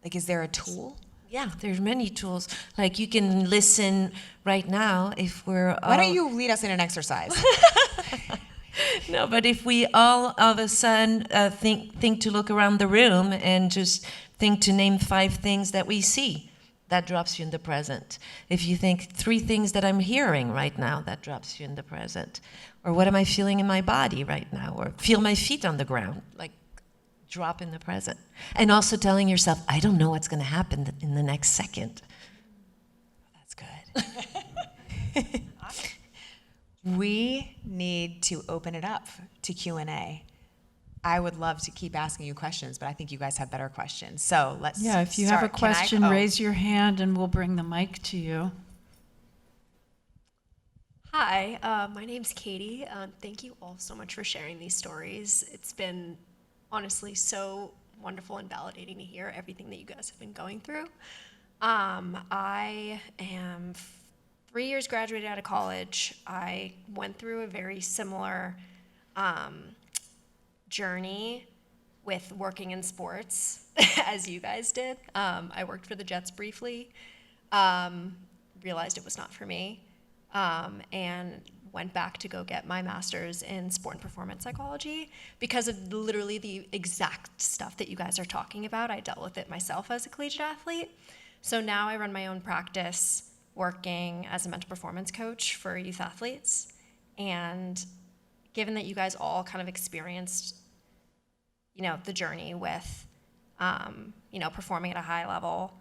Is there a tool? Yeah, there's many tools. You can listen right now if we're... Why don't you lead us in an exercise? No, but if we all of a sudden think to look around the room and just think to name 5 things that we see, that drops you in the present. If you think 3 things that I'm hearing right now, that drops you in the present. Or what am I feeling in my body right now? Or feel my feet on the ground, like drop in the present. And also telling yourself, I don't know what's going to happen in the next second. That's good. We need to open it up to Q&A. I would love to keep asking you questions, but I think you guys have better questions. So let's Yeah, if you have a question, raise your hand and we'll bring the mic to you. Hi, my name's Katie. Thank you all so much for sharing these stories. It's been honestly so wonderful and validating to hear everything that you guys have been going through. I am 3 years graduated out of college. I went through a very similar journey with working in sports as you guys did. I worked for the Jets briefly, realized it was not for me, and went back to go get my master's in sport and performance psychology because of literally the exact stuff that you guys are talking about. I dealt with it myself as a collegiate athlete. So now I run my own practice working as a mental performance coach for youth athletes. And given that you guys all kind of experienced, the journey with, performing at a high level,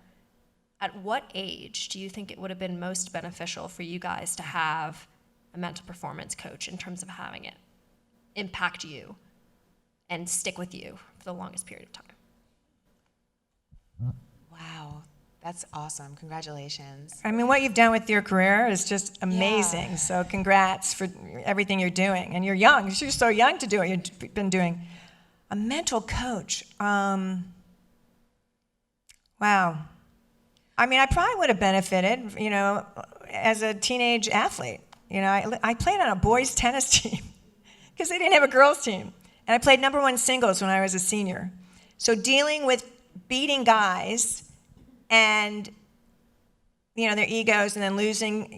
at what age do you think it would have been most beneficial for you guys to have a mental performance coach in terms of having it impact you and stick with you for the longest period of time? Wow, that's awesome. Congratulations. I mean, what you've done with your career is just amazing. Yeah. So congrats for everything you're doing. And you're young. You're so young to do it. You've been doing a mental coach. Wow. I mean, I probably would have benefited, as a teenage athlete. I played on a boys' tennis team because they didn't have a girls' team. And I played #1 singles when I was a senior. So dealing with beating guys and, their egos and then losing,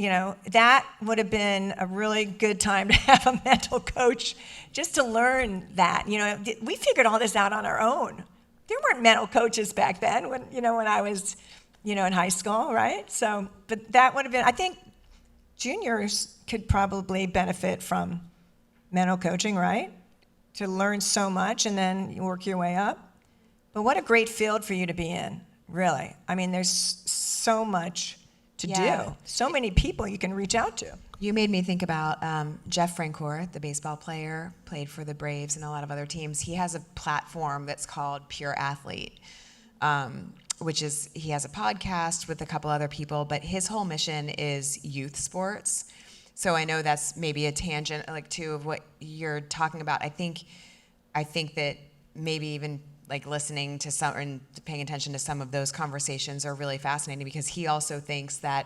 that would have been a really good time to have a mental coach just to learn that. We figured all this out on our own. There weren't mental coaches back then when I was, in high school, right? So, but that would have been, I think juniors could probably benefit from mental coaching, right? To learn so much and then you work your way up. But what a great field for you to be in, really. I mean, there's so much to do. So many people you can reach out to. You made me think about Jeff Francoeur, the baseball player, played for the Braves and a lot of other teams. He has a platform that's called Pure Athlete, which is, he has a podcast with a couple other people, but his whole mission is youth sports. So I know that's maybe a tangent, too, of what you're talking about. I think that maybe even listening to some and paying attention to some of those conversations are really fascinating because he also thinks that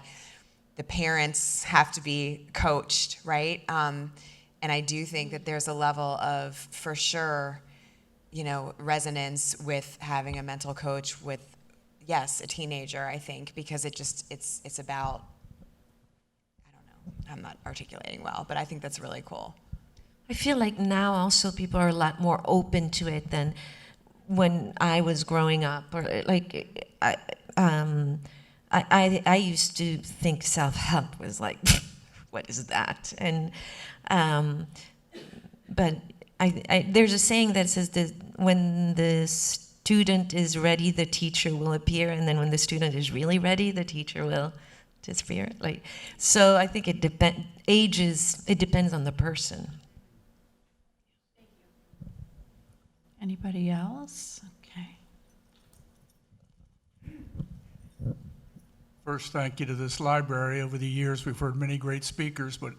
the parents have to be coached, right? And I do think that there's a level of, for sure, resonance with having a mental coach with, yes, a teenager, I think, because it's about, I don't know, I'm not articulating well, but I think that's really cool. I feel like now also people are a lot more open to it than when I was growing up, or I used to think self-help was like, what is that? And but there's a saying that says that when the student is ready, the teacher will appear, and then when the student is really ready, the teacher will disappear. So I think it depends on the person. Anybody else? Okay. First, thank you to this library. Over the years, we've heard many great speakers, but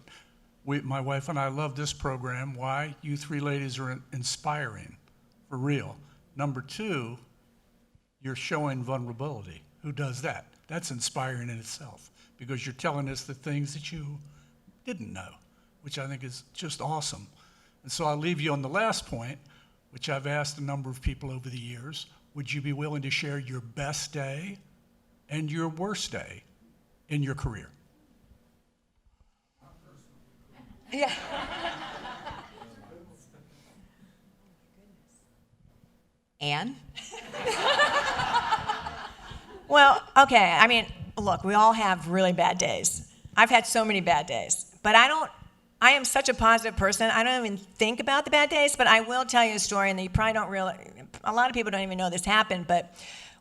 my wife and I love this program. Why? You 3 ladies are inspiring, for real. Number 2, you're showing vulnerability. Who does that? That's inspiring in itself, because you're telling us the things that you didn't know, which I think is just awesome. And so I'll leave you on the last point, which I've asked a number of people over the years. Would you be willing to share your best day and your worst day in your career? Yeah. Anne? Well, okay, I mean, look, we all have really bad days. I've had so many bad days, but I am such a positive person, I don't even think about the bad days, but I will tell you a story, and you probably don't realize, a lot of people don't even know this happened, but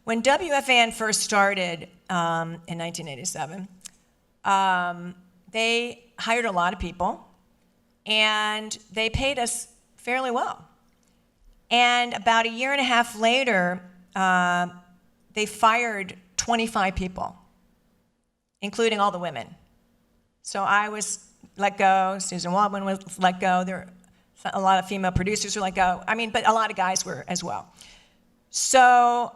when WFAN first started in 1987, they hired a lot of people, and they paid us fairly well. And about a year and a half later, they fired 25 people, including all the women. So I was let go, Susan Waldman was let go, there were a lot of female producers were let go. I mean, but a lot of guys were as well. So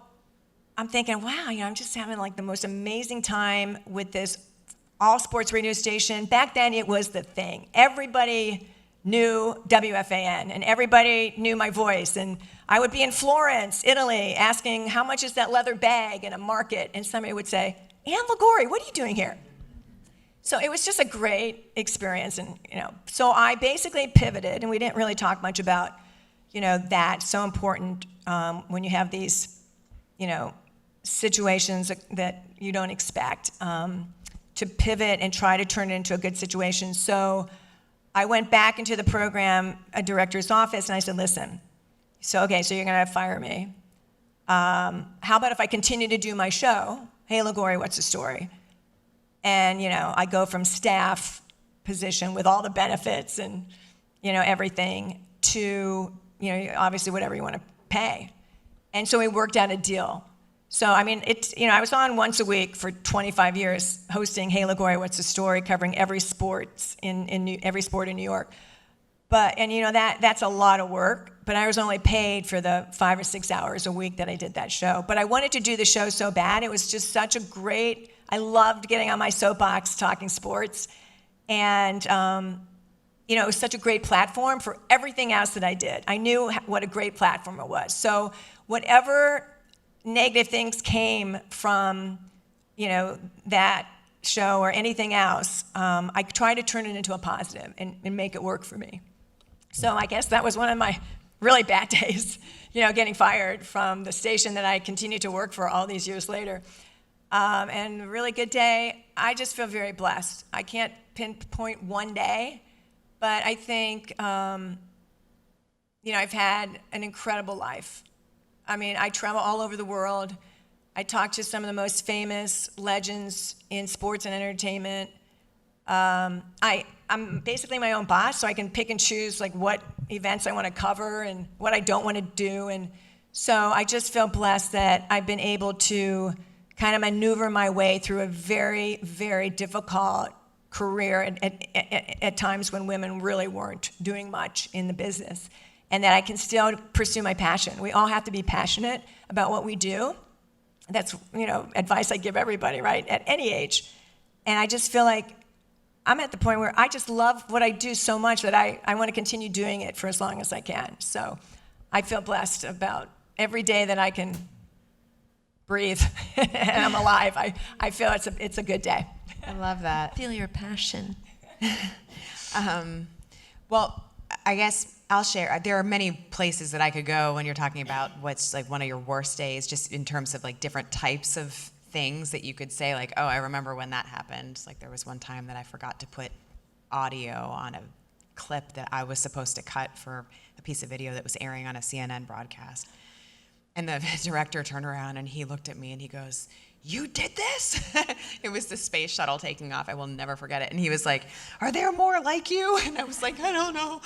I'm thinking, wow, I'm just having like the most amazing time with this all sports radio station. Back then it was the thing. Everybody knew WFAN, and everybody knew my voice. And I would be in Florence, Italy, asking, how much is that leather bag in a market? And somebody would say, Anne Liguori, what are you doing here? So it was just a great experience. And, so I basically pivoted, and we didn't really talk much about, that. So important when you have these, situations that you don't expect, to pivot and try to turn it into a good situation. So I went back into the program director's office, and I said, listen, so you're going to fire me. How about if I continue to do my show, Hey Liguori, What's the Story? And, I go from staff position with all the benefits and, everything to, obviously whatever you want to pay. And so we worked out a deal. So, I mean, I was on once a week for 25 years hosting Hey Liguori, What's the Story, covering every sport in New York. But, that's a lot of work, but I was only paid for the 5 or 6 hours a week that I did that show. But I wanted to do the show so bad. It was just such a great, I loved getting on my soapbox talking sports. And, it was such a great platform for everything else that I did. I knew what a great platform it was. So whatever negative things came from, that show or anything else, I tried to turn it into a positive and make it work for me. So I guess that was one of my really bad days, getting fired from the station that I continued to work for all these years later. And a really good day. I just feel very blessed. I can't pinpoint one day, but I think, I've had an incredible life. I mean, I travel all over the world. I talk to some of the most famous legends in sports and entertainment. I'm basically my own boss, so I can pick and choose like what events I want to cover and what I don't want to do. And so I just feel blessed that I've been able to kind of maneuver my way through a very, very difficult career at times when women really weren't doing much in the business, and that I can still pursue my passion. We all have to be passionate about what we do. That's, advice I give everybody, right, at any age. And I just feel like I'm at the point where I just love what I do so much that I want to continue doing it for as long as I can. So I feel blessed about every day that I can breathe and I'm alive. I feel it's a good day. I love that. Feel your passion. Well, I guess I'll share. There are many places that I could go when you're talking about what's like one of your worst days, just in terms of like different types of things that you could say, like, oh, I remember when that happened. Like there was one time that I forgot to put audio on a clip that I was supposed to cut for a piece of video that was airing on a CNN broadcast. And the director turned around and he looked at me and he goes, "You did this?" It was the space shuttle taking off. I will never forget it. And he was like, "Are there more like you?" And I was like, "I don't know."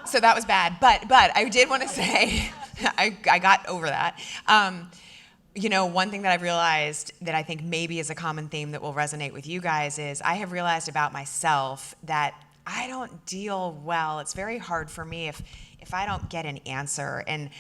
So that was bad. But I did want to say, I got over that. One thing that I've realized that I think maybe is a common theme that will resonate with you guys is I have realized about myself that I don't deal well. It's very hard for me if I don't get an answer. And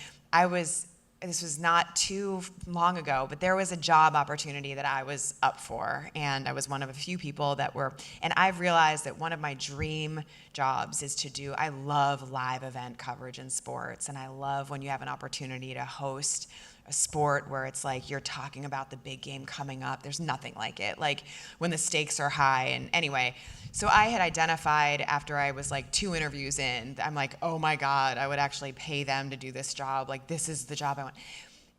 this was not too long ago, but there was a job opportunity that I was up for, and I was one of a few people that were, and I've realized that one of my dream jobs is I love live event coverage in sports, and I love when you have an opportunity to host a sport where it's like you're talking about the big game coming up. There's nothing like it, like when the stakes are high. And anyway, so I had identified after I was like 2 interviews in, I'm like, oh my God, I would actually pay them to do this job. Like, this is the job I want.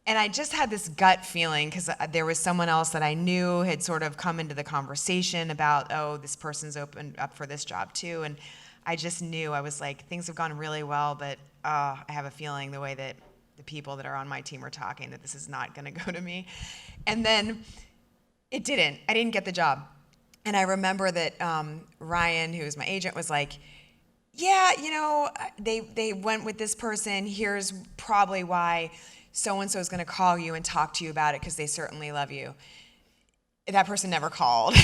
And I just had this gut feeling because there was someone else that I knew had sort of come into the conversation about, oh, this person's open up for this job too. And I just knew, I was like, things have gone really well, but I have a feeling the way that the people that are on my team are talking, that this is not going to go to me. And then it didn't. I didn't get the job. And I remember that Ryan, who was my agent, was like, yeah, you know, they went with this person. Here's probably why so-and-so is going to call you and talk to you about it, because they certainly love you. That person never called.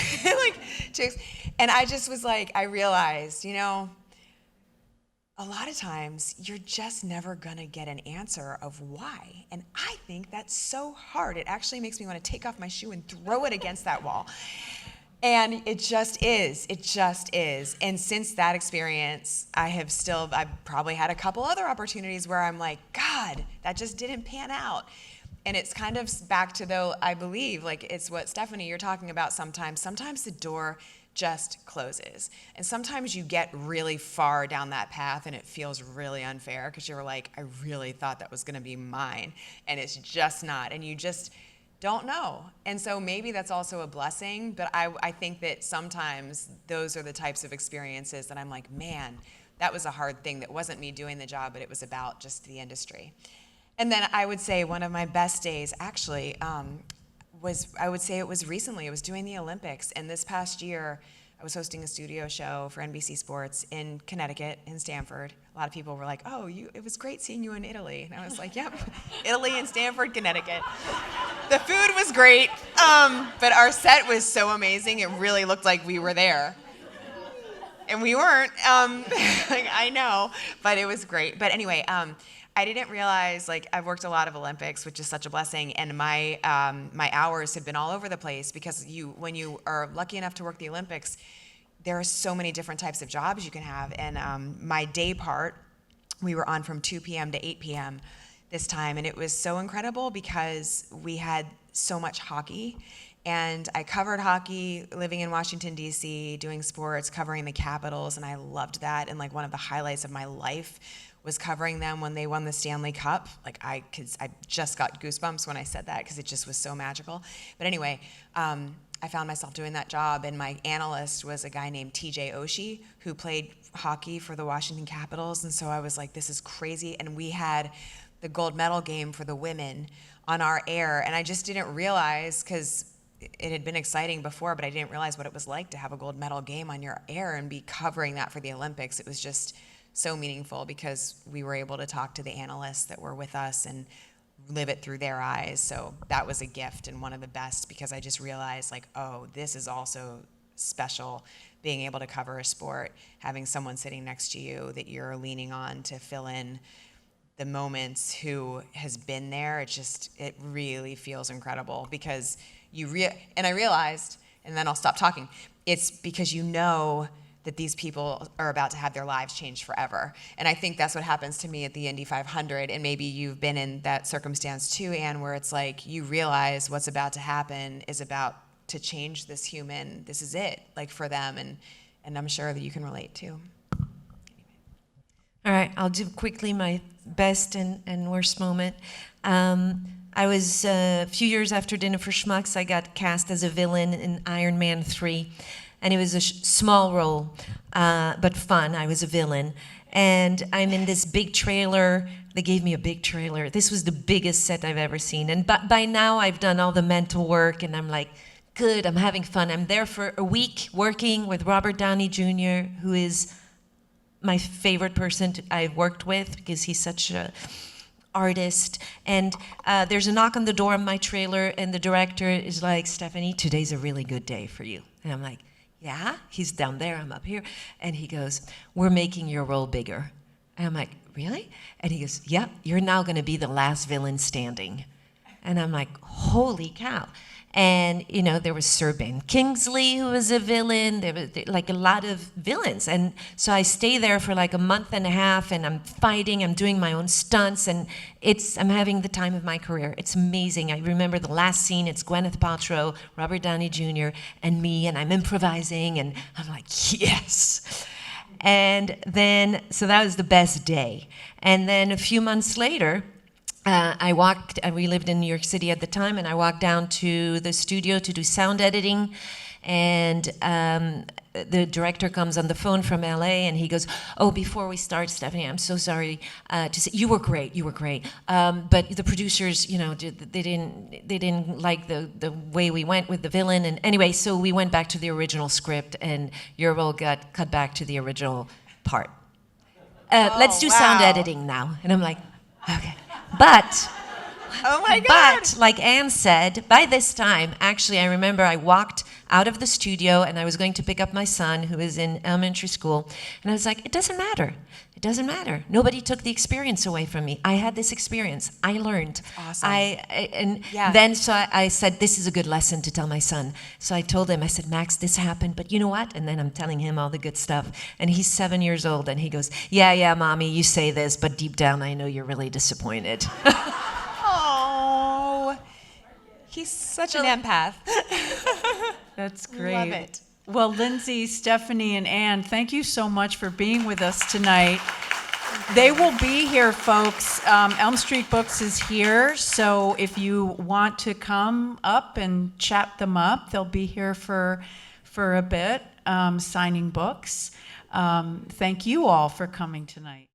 And I just was like, I realized, you know, a lot of times you're just never gonna get an answer of why. And I think that's so hard. It actually makes me want to take off my shoe and throw it against that wall. And it just is. And since that experience, I've probably had a couple other opportunities where I'm like, God, that just didn't pan out. And it's kind of back to, though, I believe, like it's what Stephanie, you're talking about sometimes. Sometimes the door just closes. And sometimes you get really far down that path and it feels really unfair because you're like, I really thought that was gonna be mine. And it's just not. And you just don't know. And so maybe that's also a blessing, but I think that sometimes those are the types of experiences that I'm like, man, that was a hard thing. That wasn't me doing the job, but it was about just the industry. And then I would say one of my best days actually I would say it was recently. It was doing the Olympics. And this past year, I was hosting a studio show for NBC Sports in Connecticut, in Stamford. A lot of people were like, oh, it was great seeing you in Italy. And I was like, yep, Italy and Stamford, Connecticut. The food was great, but our set was so amazing, it really looked like we were there. And we weren't. Like, I know, but it was great. But anyway, I didn't realize, like, I've worked a lot of Olympics, which is such a blessing, and my hours have been all over the place because when you are lucky enough to work the Olympics, there are so many different types of jobs you can have. And my day part, we were on from 2 p.m. to 8 p.m. this time, and it was so incredible because we had so much hockey. And I covered hockey living in Washington, D.C., doing sports, covering the Capitals, and I loved that. And like one of the highlights of my life was covering them when they won the Stanley Cup. Like I just got goosebumps when I said that because it just was so magical. But anyway, I found myself doing that job, and my analyst was a guy named TJ Oshie who played hockey for the Washington Capitals. And so I was like, this is crazy. And we had the gold medal game for the women on our air, and I just didn't realize, because it had been exciting before, but I didn't realize what it was like to have a gold medal game on your air and be covering that for the Olympics. It was just so meaningful because we were able to talk to the analysts that were with us and live it through their eyes. So that was a gift and one of the best, because I just realized, like, oh, this is also special, being able to cover a sport, having someone sitting next to you that you're leaning on to fill in the moments, who has been there. It really feels incredible because and I realized, and then I'll stop talking, it's because you know that these people are about to have their lives changed forever. And I think that's what happens to me at the Indy 500, and maybe you've been in that circumstance too, Anne, where it's like you realize what's about to happen is about to change this human. This is it, like, for them, and I'm sure that you can relate too. All right, I'll do quickly my best and worst moment. I was, a few years after Dinner for Schmucks, I got cast as a villain in Iron Man 3. And it was a small role, but fun. I was a villain. And I'm in this big trailer. They gave me a big trailer. This was the biggest set I've ever seen. And by now, I've done all the mental work, and I'm like, good, I'm having fun. I'm there for a week working with Robert Downey Jr., who is my favorite person I've worked with because he's such a artist. And there's a knock on the door of my trailer, and the director is like, Stephanie, today's a really good day for you. And I'm like, yeah? He's down there, I'm up here. And he goes, we're making your role bigger. And I'm like, really? And he goes, yep, you're now gonna be the last villain standing. And I'm like, holy cow. And, you know, there was Sir Ben Kingsley, who was a villain. There was like a lot of villains. And so I stay there for like a month and a half, and I'm fighting, I'm doing my own stunts, and I'm having the time of my career. It's amazing. I remember the last scene, it's Gwyneth Paltrow, Robert Downey Jr., and me, and I'm improvising, and I'm like, yes. And then, so that was the best day. And then a few months later, we lived in New York City at the time, and I walked down to the studio to do sound editing, and the director comes on the phone from LA, and he goes, "Oh, before we start, Stephanie, I'm so sorry to say, you were great, but the producers, you know, they didn't like the way we went with the villain, and anyway, so we went back to the original script, and your role got cut back to the original part. Let's do sound editing now." And I'm like, okay. But, Oh my God. but like Anne said, by this time, actually, I remember I walked out of the studio and I was going to pick up my son, who was in elementary school, and I was like, it doesn't matter. It doesn't matter. Nobody took the experience away from me. I had this experience. I learned. Awesome. Then so I said, this is a good lesson to tell my son. So I told him, I said, Max, this happened, but you know what? And then I'm telling him all the good stuff. And he's 7 years old, and he goes, yeah, Mommy, you say this, but deep down I know you're really disappointed. Oh, he's such an empath. That's great. Love it. Well, Lindsay, Stephanie, and Anne, thank you so much for being with us tonight. They will be here, folks. Elm Street Books is here, so if you want to come up and chat them up, they'll be here for a bit, signing books. Thank you all for coming tonight.